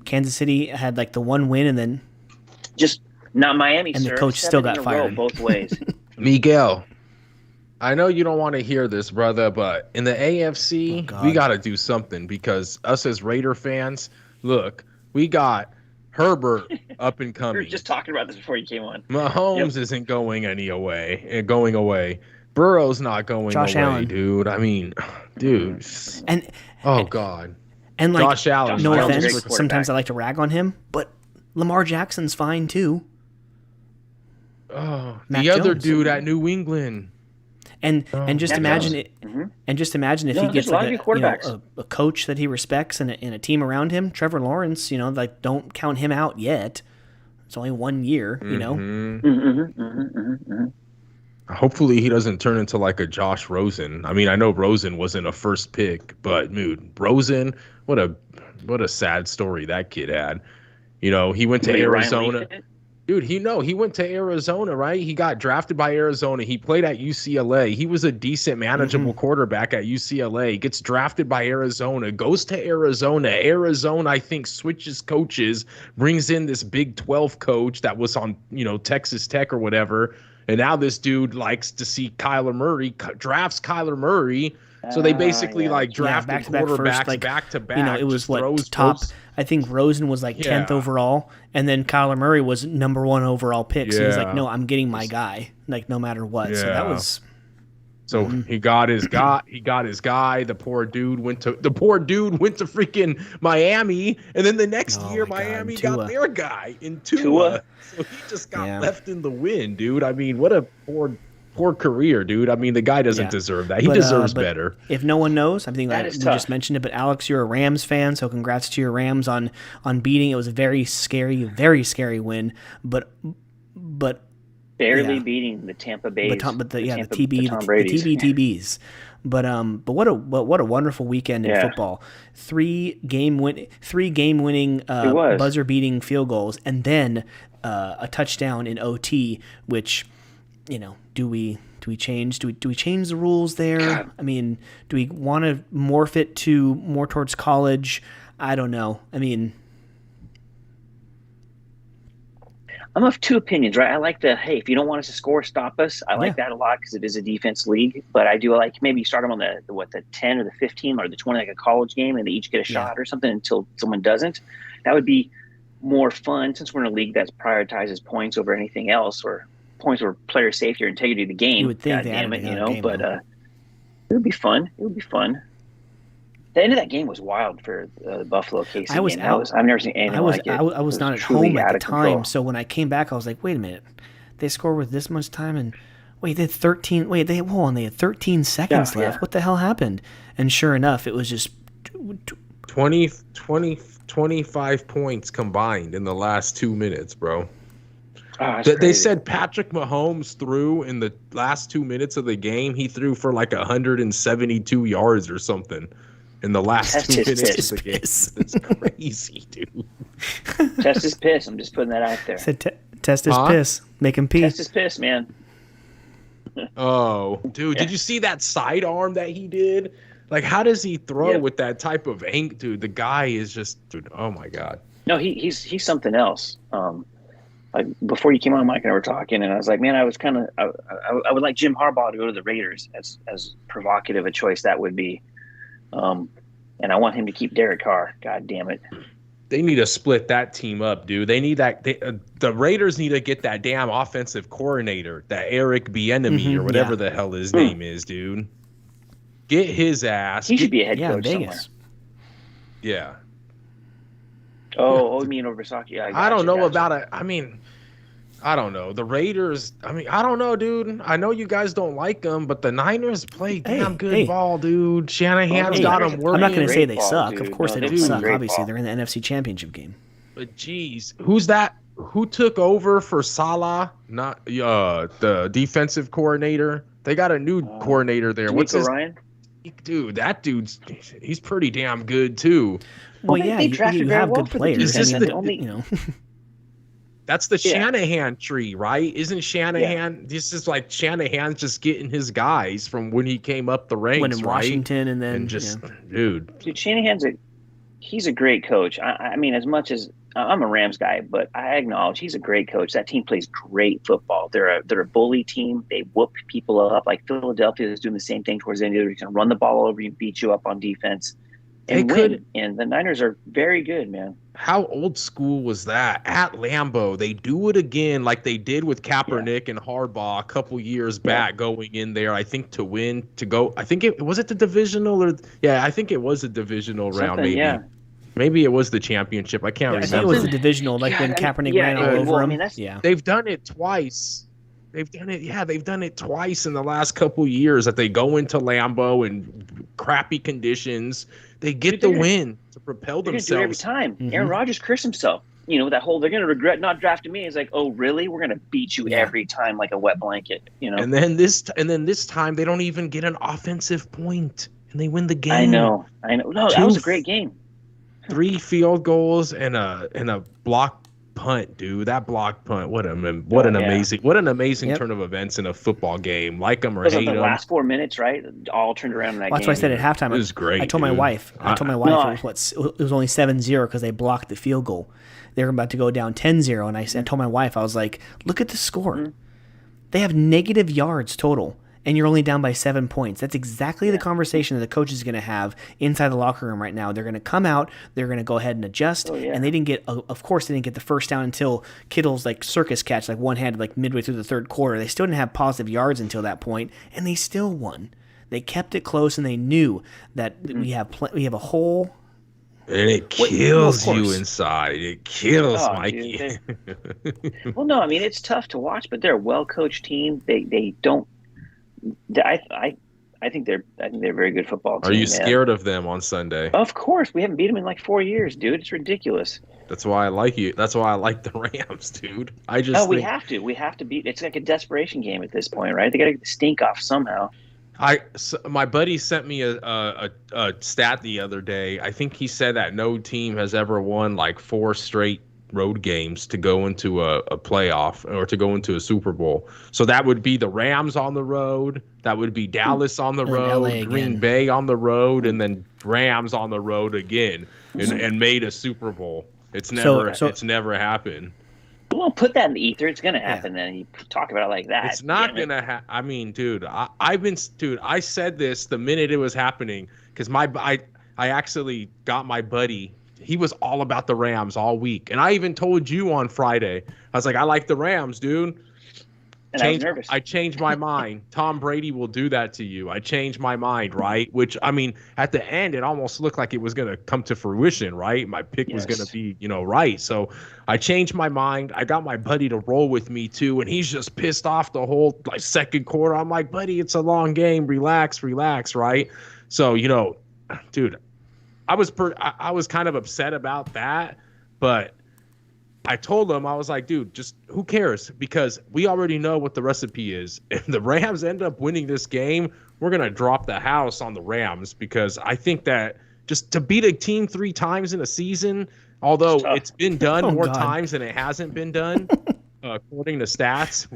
Kansas City had like the one win, and then just not Miami. And the coach still got fired both ways. Miguel, I know you don't want to hear this, brother, but in the AFC, we got to do something because us as Raider fans, look, we got Herbert up and coming. We were just talking about this before you came on. Mahomes isn't going away. Burrow's not going Josh away, Allen. dude. I mean, dude. And God. And like, Josh Allen. No offense, sometimes I like to rag on him, but Lamar Jackson's fine too. Oh, the other dude at New England. And just imagine it. And just imagine if he gets like a coach that he respects and a team around him. Trevor Lawrence, like don't count him out yet. It's only 1 year, Hopefully he doesn't turn into like a Josh Rosen. I mean, I know Rosen wasn't a first pick, but dude, Rosen, what a sad story that kid had. He went to Arizona. Dude, he went to Arizona, right? He got drafted by Arizona. He played at UCLA. He was a decent, manageable quarterback at UCLA. Gets drafted by Arizona, goes to Arizona. Arizona, I think, switches coaches, brings in this Big 12 coach that was on, Texas Tech or whatever. And now this dude likes to see Kyler Murray, drafts Kyler Murray. So they basically drafted quarterbacks back to back. It was top. I think Rosen was like 10th overall, and then Kyler Murray was number 1 overall pick. So he's like, no, I'm getting my guy, like no matter what. Yeah. So that was. So he got his guy. He got his guy. The poor dude went to freaking Miami, and then the next year Miami got their guy in Tua. So he just got left in the wind, dude. I mean, what a poor career, dude. I mean, the guy doesn't deserve that. He deserves better. If no one knows, I think that we just mentioned it, but Alex, you're a Rams fan, so congrats to your Rams on beating. It was a very scary win, but barely beating the Tampa Bay. The TBs. But what a wonderful weekend in football. 3 game winning buzzer beating field goals, and then a touchdown in OT, which do we change the rules there? God. I mean, do we want to morph it to more towards college? I don't know. I mean, I'm of two opinions, right? I like hey, if you don't want us to score, stop us. I like that a lot because it is a defense league. But I do like maybe start them on the 10 or the 15 or the 20, like a college game, and they each get a shot or something until someone doesn't. That would be more fun since we're in a league that prioritizes points over anything else, or points over player safety or integrity of the game. You would think God damn it, but it would be fun. It would be fun. The end of that game was wild for the Buffalo KC. I've never seen anything like it. I was not at home at the time, so when I came back, I was like, wait a minute, they scored with this much time, and they had 13. They had 13 seconds left. What the hell happened? And sure enough, it was just 25 points combined in the last 2 minutes, bro. They said Patrick Mahomes threw in the last 2 minutes of the game. He threw for like 172 yards or something in the last 2 minutes of the game. It's crazy, dude. Test his piss. I'm just putting that out there. Test his piss. Make him pee. Test his piss, man. Oh, dude. Did you see that sidearm that he did? Like, how does he throw with that type of ink, dude? The guy is just, dude, oh my God. No, he's something else. Like before you came on, Mike and I were talking, and I was like, man, I would like Jim Harbaugh to go to the Raiders, as provocative a choice that would be. And I want him to keep Derek Carr. God damn it. They need to split that team up, dude. They need that. The Raiders need to get that damn offensive coordinator, that Eric Bieniemy or whatever the hell his name is, dude. Get his ass. He should be a head coach Vegas. somewhere. Yeah. You mean over Saki? Yeah, I don't know about it. I mean, I don't know. The Raiders, I mean, I don't know, dude. I know you guys don't like them, but the Niners play damn good ball, dude. Shanahan's got them working. I'm not going to say they ball, suck. dude. Of course they don't suck. Obviously, they're in the NFC Championship game. But geez, who's that? Who took over for Salah? Not the defensive coordinator. They got a new coordinator there. What's his Ryan? Dude, he's pretty damn good too. Well, yeah, you have good players. That's the Shanahan tree, right? Isn't Shanahan? Yeah. This is like Shanahan just getting his guys from when he came up the ranks, when in Washington, and then dude, Shanahan's he's a great coach. I mean, as much as I'm a Rams guy, but I acknowledge he's a great coach. That team plays great football. They're a bully team. They whoop people up. Like Philadelphia is doing the same thing towards the end of the year. They can run the ball over you, beat you up on defense, and win. And the Niners are very good, man. How old school was that? At Lambeau, they do it again like they did with Kaepernick and Harbaugh a couple years back, going in there, I think, to win, to go. I think it was the divisional I think it was a divisional round, maybe. Yeah. Maybe it was the championship. I can't remember. I think it was the divisional, like when Kaepernick ran all over him. They've done it twice. They've done it twice in the last couple years that they go into Lambeau in crappy conditions. They get the win to propel themselves. Do it every time. Aaron Rodgers cursed himself. You know, that whole "they're going to regret not drafting me." It's like, oh, really? We're going to beat you every time like a wet blanket. You know. And then this time they don't even get an offensive point, and they win the game. I know. No, that was a great game. 3 field goals and a block punt, dude. That block punt. What an amazing turn of events in a football game. Like them or hate them. The last 4 minutes, right? All turned around in that game. That's what I said at halftime. It was great. I told my wife. It was only 7-0 because they blocked the field goal. They were about to go down 10-0, and I told my wife, I was like, look at the score. Mm-hmm. They have negative yards total, and you're only down by 7 points. That's exactly the conversation that the coach is going to have inside the locker room right now. They're going to come out, they're going to go ahead and adjust, and they didn't get the first down until Kittle's like circus catch, like one-handed, like midway through the third quarter. They still didn't have positive yards until that point, and they still won. They kept it close, and they knew that we have a whole. And it kills you inside. It kills Mikey. Well, no, I mean it's tough to watch, but they're a well-coached team. They don't. I think they're a very good football team. Are you scared of them on Sunday? Of course, we haven't beat them in like 4 years, dude. It's ridiculous. That's why I like you. That's why I like the Rams, dude. We have to. We have to beat. It's like a desperation game at this point, right? They got to get the stink off somehow. My buddy sent me a stat the other day. I think he said that no team has ever won like 4 straight road games to go into a playoff or to go into a Super Bowl. So that would be the Rams on the road. That would be Dallas on the road, Green Bay on the road, and then Rams on the road again, and made a Super Bowl. It's never happened. Well, put that in the ether. It's gonna happen. Then you talk about it like that. It's not gonna happen. I mean, dude, I said this the minute it was happening because I actually got my buddy. He was all about the Rams all week, and I even told you on Friday. I was like, I like the Rams, dude. And I was nervous. I changed my mind. Tom Brady will do that to you. I changed my mind, right? Which, I mean, at the end, it almost looked like it was going to come to fruition, right? My pick was going to be, right. So I changed my mind. I got my buddy to roll with me, too, and he's just pissed off the whole second quarter. I'm like, buddy, it's a long game. Relax, right? So, dude, I was kind of upset about that, but I told him, I was like, dude, just who cares? Because we already know what the recipe is. If the Rams end up winning this game, we're going to drop the house on the Rams because I think that just to beat a team 3 times in a season, although it's been done more times than it hasn't been done, according to stats.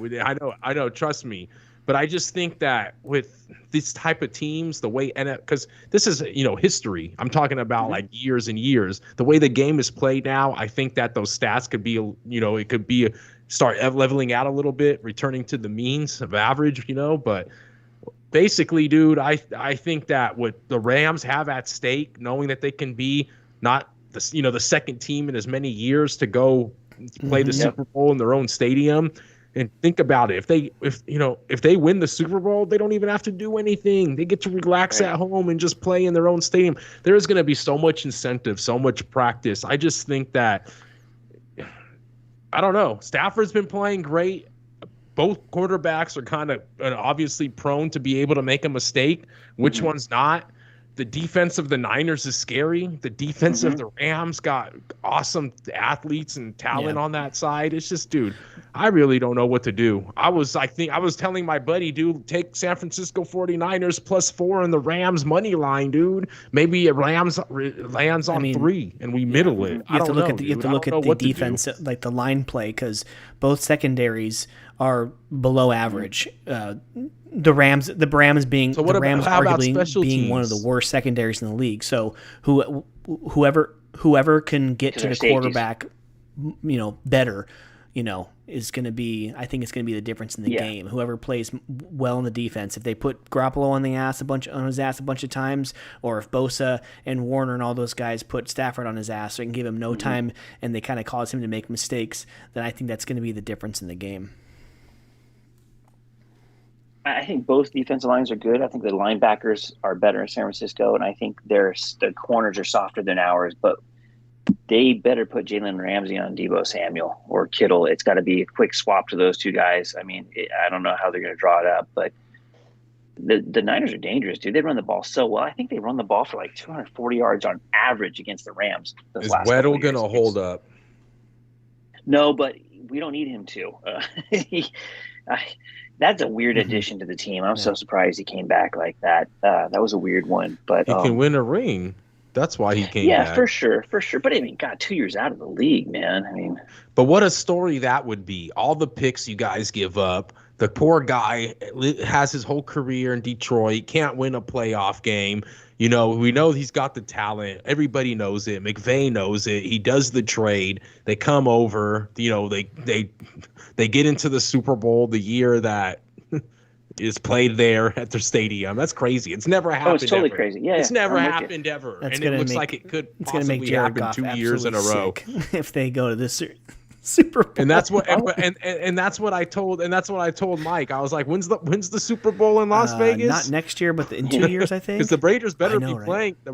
I know, trust me. But I just think that with this type of teams, the way because this is history. I'm talking about like years and years. The way the game is played now, I think that those stats could be it could be start leveling out a little bit, returning to the means of average. But basically, dude, I think that what the Rams have at stake, knowing that they can be not the second team in as many years to go play the Super Bowl in their own stadium. And think about it. If they win the Super Bowl, they don't even have to do anything. They get to relax at home and just play in their own stadium. There is going to be so much incentive, so much practice. I just think that, I don't know. Stafford's been playing great. Both quarterbacks are kind of obviously prone to be able to make a mistake. Which one's not? The defense of the Niners is scary. The defense of the Rams got awesome athletes and talent on that side. It's just, dude, I really don't know what to do. I was telling my buddy, dude, take San Francisco 49ers +4 in the Rams money line, dude. Maybe it lands on 3 and we middle it. You have to look at the defense, like the line play, because both secondaries are below average. The Rams being arguably being one of the worst secondaries in the league. So whoever can get to the quarterback, better, is going to be. I think it's going to be the difference in the game. Whoever plays well in the defense. If they put Garoppolo on his ass a bunch of times, or if Bosa and Warner and all those guys put Stafford on his ass, so they can give him no time, and they kind of cause him to make mistakes, then I think that's going to be the difference in the game. I think both defensive lines are good. I think the linebackers are better in San Francisco, and I think the corners are softer than ours. But they better put Jalen Ramsey on Deebo Samuel or Kittle. It's got to be a quick swap to those two guys. I mean, I don't know how they're going to draw it up, but the Niners are dangerous, dude. They run the ball so well. I think they run the ball for like 240 yards on average against the Rams. Is Weddle going to hold up? No, but we don't need him to. That's a weird addition to the team. I'm so surprised he came back like that. That was a weird one. But he can win a ring. That's why he came back. Yeah, for sure. But I mean, God, 2 years out of the league, man. I mean, but what a story that would be. All the picks you guys give up. The poor guy has his whole career in Detroit, can't win a playoff game. We know he's got the talent. Everybody knows it. McVay knows it. He does the trade. They come over. They get into the Super Bowl the year that is played there at their stadium. That's crazy. It's never happened. Oh, it's totally ever. Crazy. Yeah, it's never happened ever. And it looks like it could possibly happen 2 years in a row if they go to this Super Bowl. And that's what and that's what I told Mike. I was like, when's the Super Bowl in Las Vegas? Not next year, but in 2 years, I think. Because the Raiders better be playing. The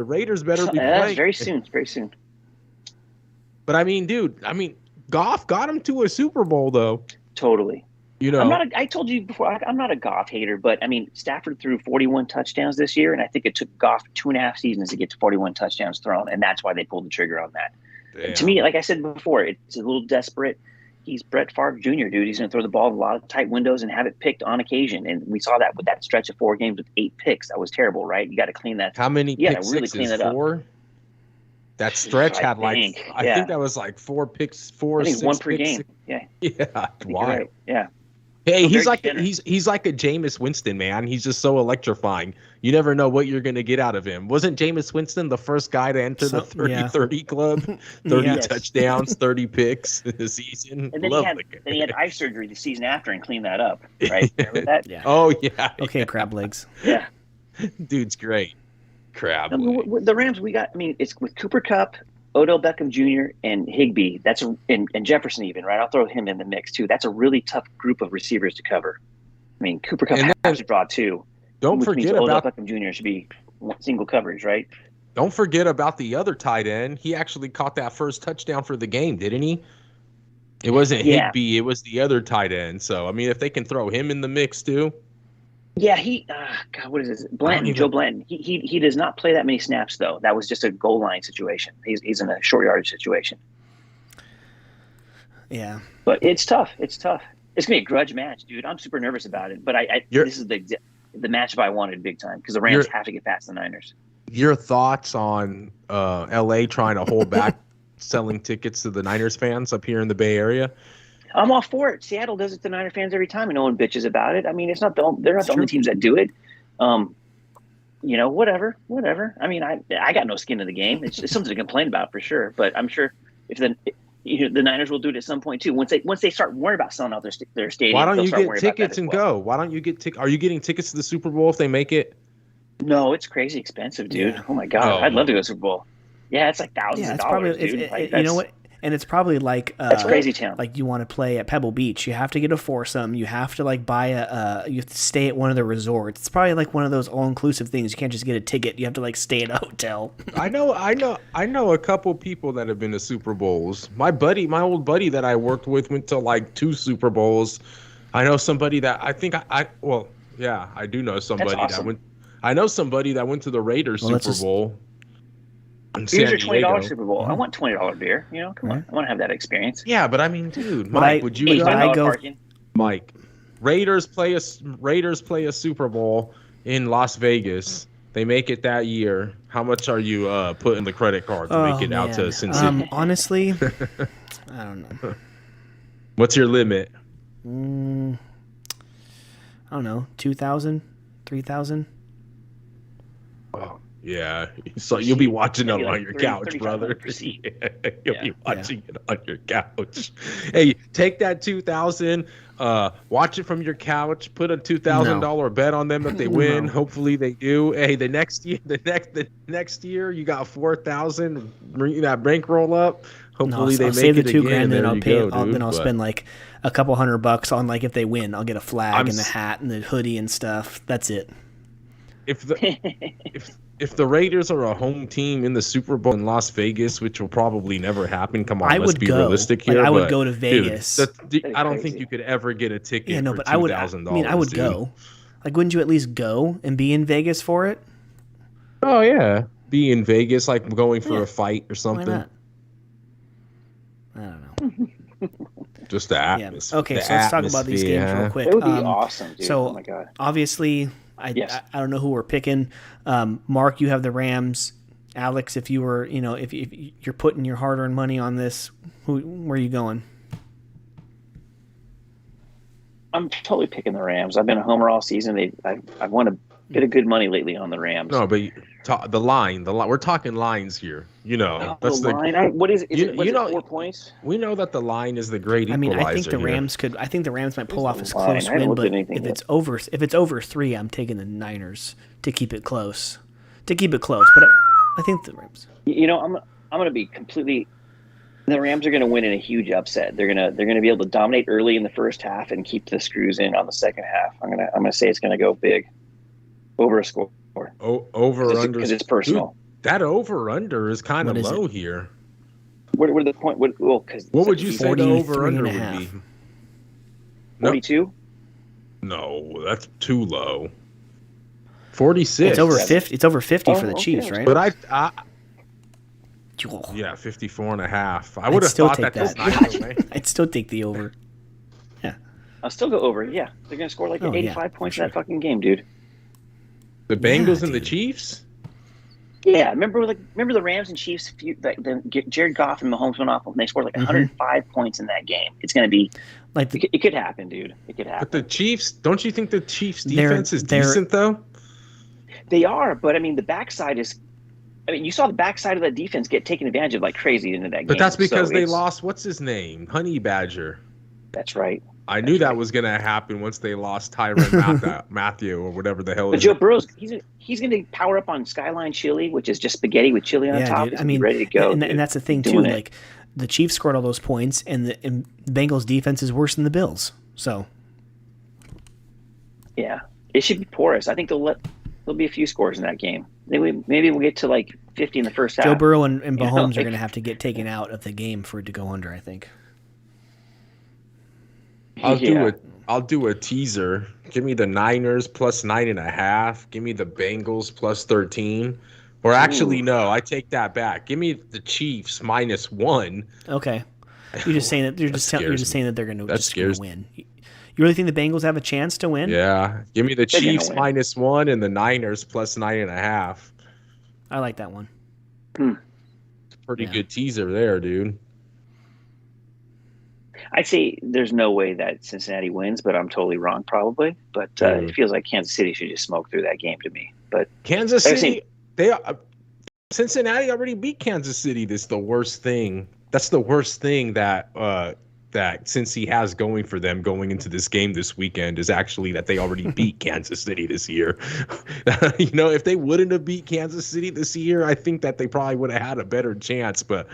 Raiders better be playing. Very soon. But I mean, dude, Goff got him to a Super Bowl though. Totally. I told you before, I'm not a Goff hater, but I mean, Stafford threw 41 touchdowns this year, and I think it took Goff 2.5 seasons to get to 41 touchdowns thrown, and that's why they pulled the trigger on that. To me, like I said before, it's a little desperate. He's Brett Favre Jr., dude. He's going to throw the ball in a lot of tight windows and have it picked on occasion. And we saw that with that stretch of 4 games with 8 picks. That was terrible, right? You got to clean that. How many picks? Really clean it up. 4? That stretch had I think that was like 4 picks, 4 or 6 one per picks. game. Yeah. Yeah. Why? Right. Yeah. Hey, he's like a Jameis Winston, man. He's just so electrifying. You never know what you're going to get out of him. Wasn't Jameis Winston the first guy to enter the 30-30 club? 30 touchdowns, 30 picks this season. And then he had eye surgery the season after and cleaned that up, right? Remember that? Yeah. Oh, yeah. Okay, crab legs. Yeah. Dude's great. Crab legs. The Rams, it's with Cooper Kupp, Odell Beckham Jr. and Higbee. And Jefferson even, right? I'll throw him in the mix too. That's a really tough group of receivers to cover. I mean, Cooper Kupp has to draw 2. Don't forget Odell Beckham Jr. should be single coverage, right? Don't forget about the other tight end. He actually caught that first touchdown for the game, didn't he? It wasn't Higbee. It was the other tight end. So, I mean, if they can throw him in the mix too. Yeah, what is this? Blanton, Joe Blanton. He does not play that many snaps though. That was just a goal line situation. He's in a short yardage situation. Yeah, but it's tough. It's gonna be a grudge match, dude. I'm super nervous about it. But this is the matchup I wanted big time because the Rams have to get past the Niners. Your thoughts on LA trying to hold back selling tickets to the Niners fans up here in the Bay Area? I'm all for it. Seattle does it to Niner fans every time, and no one bitches about it. I mean, they're not the only teams that do it. Whatever. I mean, I got no skin in the game. It's something to complain about for sure. But I'm sure if the Niners will do it at some point too. Once they start worrying about selling out their stadium, why don't you get tickets and go? Why don't you get tickets? Are you getting tickets to the Super Bowl if they make it? No, it's crazy expensive, dude. Yeah. Oh my God, I'd love to go to the Super Bowl. Yeah, it's like thousands Yeah, of it's dollars, probably dude. Like, you know what, and it's probably like that's crazy town. like you want to play at Pebble Beach, you have to get a foursome. You have to like buy you have to stay at one of the resorts. It's probably like one of those all inclusive things. You can't just get a ticket. You have to like stay at a hotel. I know a couple people that have been to Super Bowls. My old buddy that I worked with went to like 2 Super Bowls. I know somebody that I think I do know somebody That's awesome. that went. I know somebody that went to the Raiders Super Bowl. Beers are $20 Super Bowl. Mm-hmm. I want $20 beer. You know, come on. I want to have that experience. Yeah, but I mean, dude, Mike, would you go? $85 parking? Mike, Raiders play a Super Bowl in Las Vegas. They make it that year. How much are you putting the credit card to make it out to Sin City? Honestly, I don't know. What's your limit? I don't know, 2,000, 3,000. Oh, yeah. So you'll be watching it on your couch, brother. You'll be watching it on your couch. Hey, take that 2,000. Watch it from your couch. Put a $2,000 bet on them if they win. No. Hopefully they do. Hey, the next year, you got 4,000. Bring that bankroll up. Hopefully I'll they make save the it $2,000, again. then I'll pay. Dude, then I'll spend like a couple $100 on like if they win, I'll get a flag and the hat and the hoodie and stuff. That's it. If the Raiders are a home team in the Super Bowl in Las Vegas, which will probably never happen, come on, let's be realistic here. I would go to Vegas. Dude, I don't think you could ever get a ticket for $2,000. I mean, I would go. Like, wouldn't you at least go and be in Vegas for it? Oh yeah, be in Vegas, like going for a fight or something. Why not? I don't know. Just the atmosphere. Okay, so let's talk about these games real quick. It would be awesome, dude. So, oh my God. Obviously, I don't know who we're picking. Mark, you have the Rams. Alex, if you were, if you're putting your hard-earned money on this, where are you going? I'm totally picking the Rams. I've been a homer all season. I've won a bit of good money lately on the Rams. No, but the line. We're talking lines here. That's the line. What is it? Is it 4 points? We know that the line is the great equalizer. I think the Rams might pull off a close win, but if it's over 3, I'm taking the Niners to keep it close. But I think the Rams. I'm going to be completely. The Rams are going to win in a huge upset. They're going to be able to dominate early in the first half and keep the screws in on the second half. I'm going to say it's going to go big, over a score. Over under because it's personal. Dude, that over under is kind of low here. What are the point? What would you say the over under would be? 42? No, that's too low. 46. It's over 50. It's over 50 for the Chiefs, right? But I 54.5. I would have thought that this night. I'd still take the over. Yeah. I'll still go over. Yeah, they're gonna score like 85 points in that fucking game, dude. The Bengals and the Chiefs. Yeah, remember the Rams and Chiefs? Jared Goff and Mahomes went off and they scored like 105 points in that game. It's gonna be like it could happen, dude. It could happen. But the Chiefs, don't you think the Chiefs' defense is decent though? They are, but I mean the backside is. I mean, you saw the backside of that defense get taken advantage of like crazy into that game. But that's because they lost. What's his name? Honey Badger. That's right. I knew that was going to happen once they lost Tyrann Mathieu or whatever the hell. But Joe Burrow's he's going to power up on Skyline Chili, which is just spaghetti with chili on top. Dude, I mean, ready to go. And that's the thing too. Like the Chiefs scored all those points, and the Bengals defense is worse than the Bills. So yeah, it should be porous. I think there'll be a few scores in that game. Maybe we'll get to like 50 in the first half. Joe Burrow and Mahomes are going to have to get taken out of the game for it to go under, I think. I'll do a teaser. Give me the Niners plus 9.5. Give me the Bengals plus 13. Or actually, no, I take that back. Give me the Chiefs minus 1. Okay, you're just saying that they're just saying that they're going to win. You really think the Bengals have a chance to win? Yeah. Give me the Chiefs minus 1 and the Niners plus 9.5. I like that one. Pretty good teaser there, dude. I'd say there's no way that Cincinnati wins, but I'm totally wrong probably. But it feels like Kansas City should just smoke through that game to me. But Kansas City, Cincinnati already beat Kansas City. That's the worst thing that that Cincy has going for them going into this game this weekend is actually that they already beat Kansas City this year. If they wouldn't have beat Kansas City this year, I think that they probably would have had a better chance. But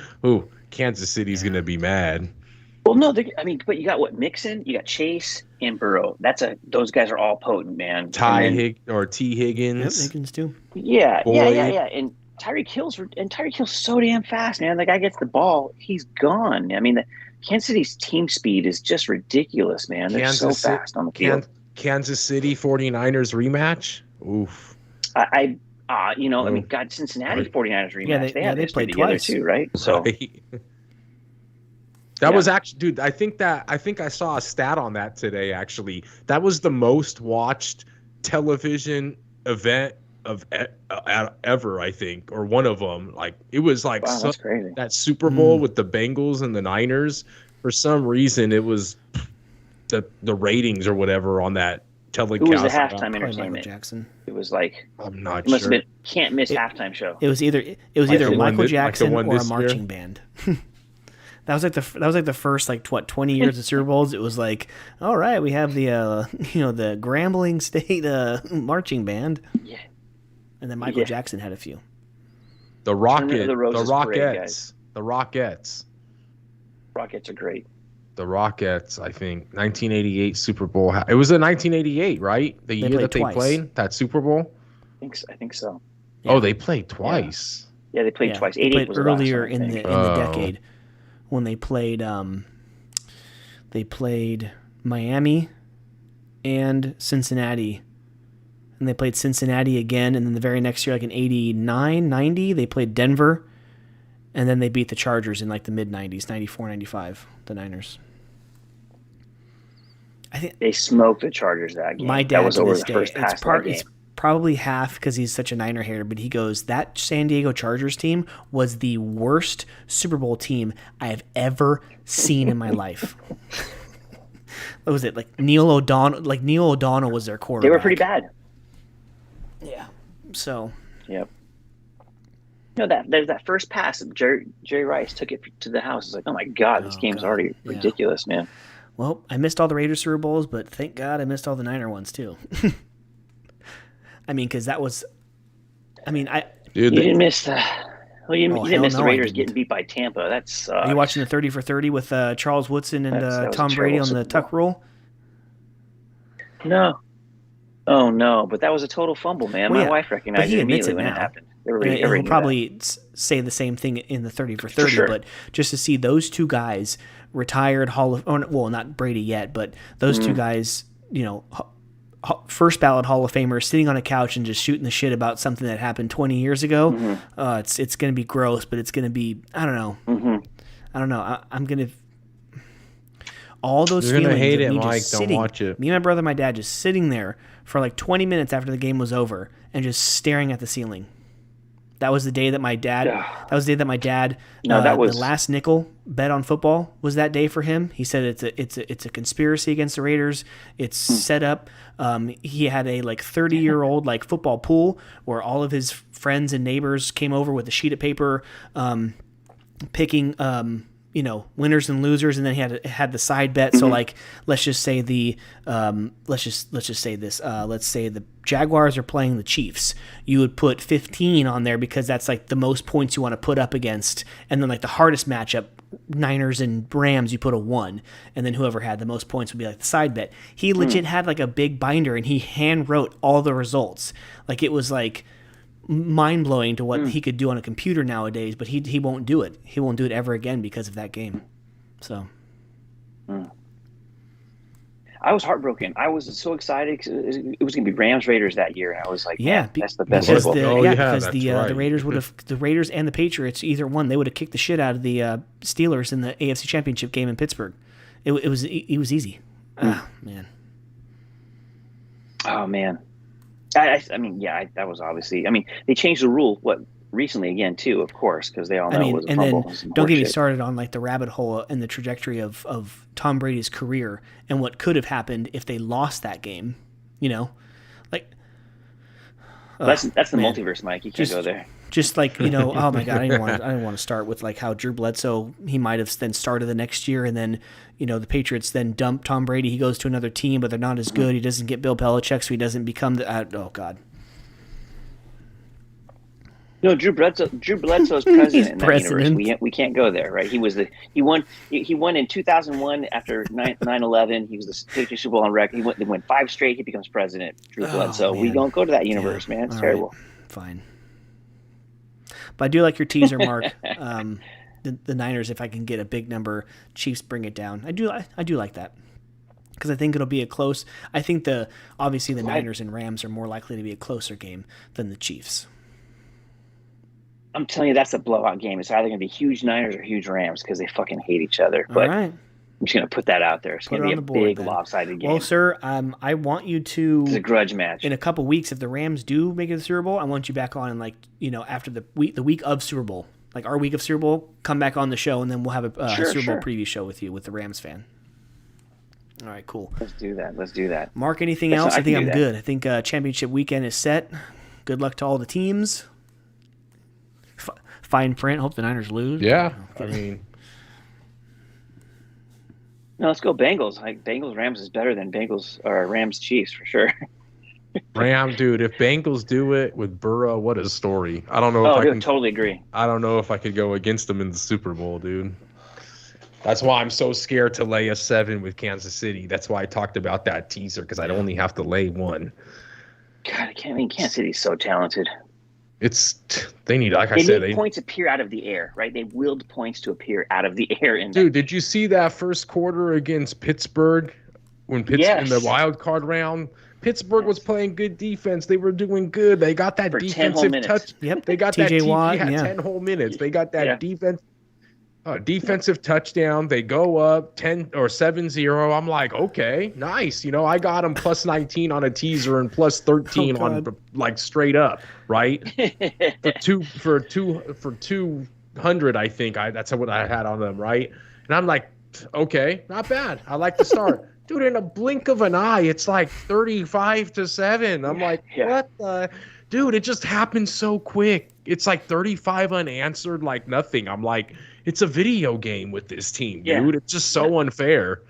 Kansas City's going to be mad. Well, no, but you got what? Mixon, you got Chase and Burrow. Those guys are all potent, man. T. Higgins. Yep, Higgins too. Yeah. And Tyreek Hill's so damn fast, man. The guy gets the ball, he's gone. I mean, the Kansas City's team speed is just ridiculous, man. They're so fast on the field. Kansas City 49ers rematch. Oof. I mean, God, Cincinnati 49ers rematch. Yeah, they played together twice too, right? So. Right. That was actually, dude. I think I saw a stat on that today. Actually, that was the most watched television event of ever. I think, or one of them. Like it was like that's crazy. That Super Bowl with the Bengals and the Niners. For some reason, it was the ratings or whatever on that telecast. Who was the halftime entertainment? Michael Jackson. It was like I'm not it must sure. have been can't miss halftime show. It was either Michael Jackson or a marching band. That was like the first 20 years of Super Bowls. It was like, all right, we have the the Grambling State marching band. Yeah. And then Michael Jackson had a few. The Rockets. Rockets are great. The Rockets, I think 1988 Super Bowl. It was in 1988, right? The year that they played that Super Bowl. I think so. Yeah. Oh, they played twice. Yeah, they played twice. They played was earlier in the decade when they played Miami and Cincinnati. And they played Cincinnati again, and then the very next year, like in 89, 90, they played Denver, and then they beat the Chargers in like the mid-90s, 94, 95, the Niners. I think they smoked the Chargers that game. My dad that was to over this the day, first pass of that game. It's probably half because he's such a Niner hater, but he goes, that San Diego Chargers team was the worst Super Bowl team I have ever seen in my life. What was it? Like Neil O'Donnell was their quarterback. They were pretty bad. Yeah. So. Yep. There's that first pass. Jerry Rice took it to the house. It's like, oh my God, this game's already ridiculous, man. Well, I missed all the Raiders Super Bowls, but thank God I missed all the Niner ones too. I mean, because that was, you didn't miss the. Well, you didn't miss the Raiders getting beat by Tampa. That's. Are you watching the 30 for 30 with Charles Woodson and Tom Brady on the tuck rule? No. Oh no! But that was a total fumble, man. My wife recognized it immediately when it happened. He'll probably say the same thing in the 30 for 30. Sure. But just to see those two guys retired not Brady yet, but those two guys, first ballot Hall of Famers sitting on a couch and just shooting the shit about something that happened 20 years ago. It's going to be gross, but it's going to be, I don't know. I don't know. I'm going to. All those You're feelings gonna hate of me it, Mike. just Don't sitting, watch it. me and my brother and my dad just sitting there for like 20 minutes after the game was over and just staring at the ceiling. That was the day that my dad. The last nickel bet on football was that day for him. He said it's a conspiracy against the Raiders. It's set up. He had a 30-year-old football pool where all of his friends and neighbors came over with a sheet of paper, picking winners and losers, and then he had the side bet. So let's just say let's say the Jaguars are playing the Chiefs. You would put 15 on there because that's the most points you want to put up against, and then the hardest matchup, Niners and Rams, you put a 1, and then whoever had the most points would be the side bet. He legit had a big binder and he hand wrote all the results. It was mind-blowing to what he could do on a computer nowadays, but he won't do it. He won't do it ever again because of that game. So I was heartbroken. I was so excited because it was going to be Rams Raiders that year, and I was like, that's the best because football. the Raiders would have, the Raiders and the Patriots, either one, they would have kicked the shit out of the Steelers in the AFC Championship game in Pittsburgh. It was easy. Man. Oh man. That was obviously. They changed the rule recently again too, of course, because they all know it was a fumble. And then don't get me started on the rabbit hole and the trajectory of Tom Brady's career and what could have happened if they lost that game. That's the multiverse, Mike. You can't go there. Just like, oh my God, I didn't want to start with like how Drew Bledsoe, he might have then started the next year, and then, the Patriots then dump Tom Brady. He goes to another team, but they're not as good. He doesn't get Bill Belichick, so he doesn't become oh God. No, Drew Bledsoe's president in that president. universe. We can't go there, right? He won in 2001 after 9/11. He was the Patriots Super Bowl on record. They went 5 straight. He becomes president. Drew Bledsoe. We don't go to that universe, man. It's terrible. Right. Fine. But I do like your teaser, Mark. The Niners, if I can get a big number, Chiefs bring it down. I do like that. Because I think it'll be a close. I think obviously the Niners and Rams are more likely to be a closer game than the Chiefs. I'm telling you, that's a blowout game. It's either going to be huge Niners or huge Rams because they fucking hate each other. But all right. I'm just going to put that out there. It's going to be a big lopsided game. Well, sir, I want you to. It's a grudge match. In a couple weeks, if the Rams do make it to the Super Bowl, I want you back on and after the week of Super Bowl, like our week of Super Bowl, come back on the show and then we'll have a Super Bowl preview show with you with the Rams fan. All right, cool. Let's do that. Mark, anything else? I think I'm good. I think championship weekend is set. Good luck to all the teams. Fine print. Hope the Niners lose. Yeah, No, let's go Bengals. Bengals Rams is better than Bengals or Rams Chiefs for sure. Dude, if Bengals do it with Burrow, what a story. I don't know if I can totally agree. I don't know if I could go against them in the Super Bowl, dude. That's why I'm so scared to lay a 7 with Kansas City. That's why I talked about that teaser, because I'd only have to lay 1. God, Kansas City's so talented. They need points appear out of the air, right? They willed points to appear out of the air. Dude, did you see that first quarter against Pittsburgh in the wild card round? Pittsburgh was playing good defense. They were doing good. They got that defensive touch. Yep. They got TJ that Watt, 10 whole minutes. They got that defensive touchdown. They go up 10 or 7-0. I'm like, okay, nice. I got them plus 19 on a teaser and plus 13 on like straight up, right? for 200, I think that's what I had on them, right? And I'm like, okay, not bad. I like the start. Dude, in a blink of an eye, it's like 35-7. I'm like, what the? Dude, it just happened so quick. It's like 35 unanswered, like nothing. I'm like, it's a video game with this team, dude. It's just so unfair.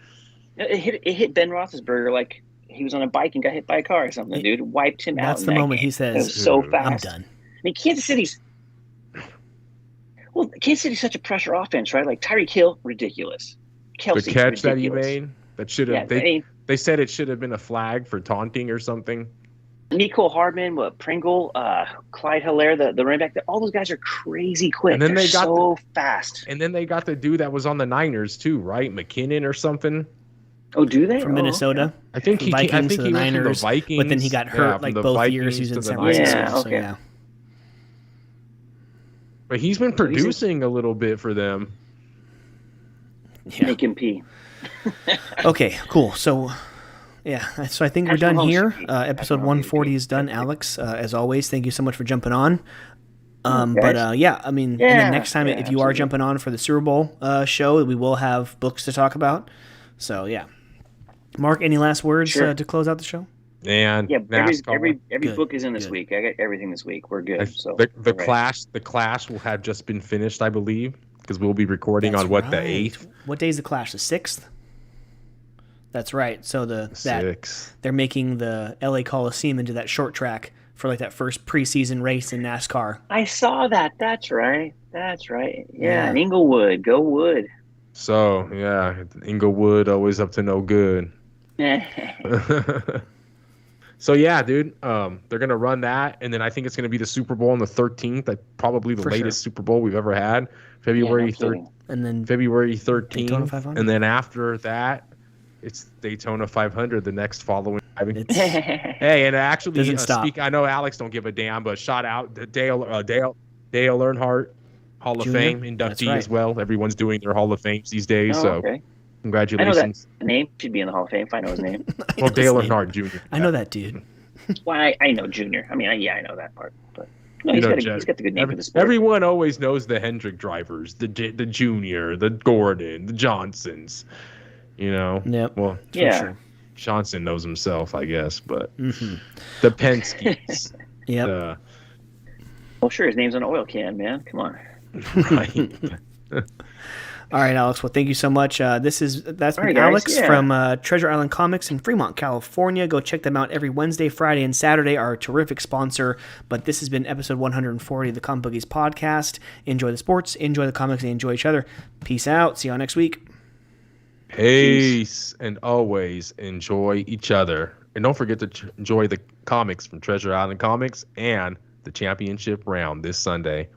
It hit Ben Roethlisberger like he was on a bike and got hit by a car or something, dude. Wiped him out. That's the moment he says, it was so fast. I'm done. Kansas City's such a pressure offense, right? Like Tyreek Hill, ridiculous. Kelsey, the catch ridiculous. that he made, that should have. They said it should have been a flag for taunting or something. Nico Hardman, Pringle, Clyde Hilaire, the running back. All those guys are crazy quick. And then they're so fast. And then they got the dude that was on the Niners too, right? McKinnon or something. Oh, do they? From Minnesota? Okay. I think he Vikings went to the Niners, from the Vikings, but then he got hurt like both Vikings years he was in San Niners. Francisco. Yeah, okay. But he's been producing a little bit for them. Yeah. Make him pee. Okay, cool. So I think we're done here. Episode 140 is done. Alex, as always, thank you so much for jumping on. And then next time, if you are jumping on for the Super Bowl show, we will have books to talk about. So, yeah. Mark, any last words to close out the show? And every book is in this week. I got everything this week. We're good. The Clash will have just been finished, I believe, because we'll be recording the 8th. What day is the Clash? The 6th? That's right. So they're making the LA Coliseum into that short track for like that first preseason race in NASCAR. I saw that. That's right. Yeah, and Inglewood, go Wood. So Inglewood always up to no good. So yeah, dude, they're gonna run that, and then I think it's gonna be the Super Bowl on the 13th. Probably the latest Super Bowl we've ever had, February 3rd, and then February 13th, and then after that, it's Daytona 500 the next following. Hey, and actually, I know Alex don't give a damn, but shout out to Dale Earnhardt, Hall of Fame inductee as well. Everyone's doing their Hall of Fames these days, congratulations. I know that name should be in the Hall of Fame if I know his name. Well, Dale Earnhardt Jr. I know that dude. Well, I know Junior. I mean, I know that part, but no, he's got the good name for the sport. Everyone always knows the Hendrick drivers, the Junior, the Gordon, the Johnsons. Yep. Well, sure. Johnson knows himself, I guess, but the Penskes. Yep. Well, sure. His name's on an oil can, man. Come on. Right. All right, Alex. Well, thank you so much. That's been right, guys. Alex Yeah. from Treasure Island Comics in Fremont, California. Go check them out every Wednesday, Friday, and Saturday. Our terrific sponsor. But this has been episode 140 of the Comic Bookies podcast. Enjoy the sports, enjoy the comics, and enjoy each other. Peace out. See y'all next week. Peace. And always enjoy each other. And don't forget to enjoy the comics from Treasure Island Comics and the championship round this Sunday.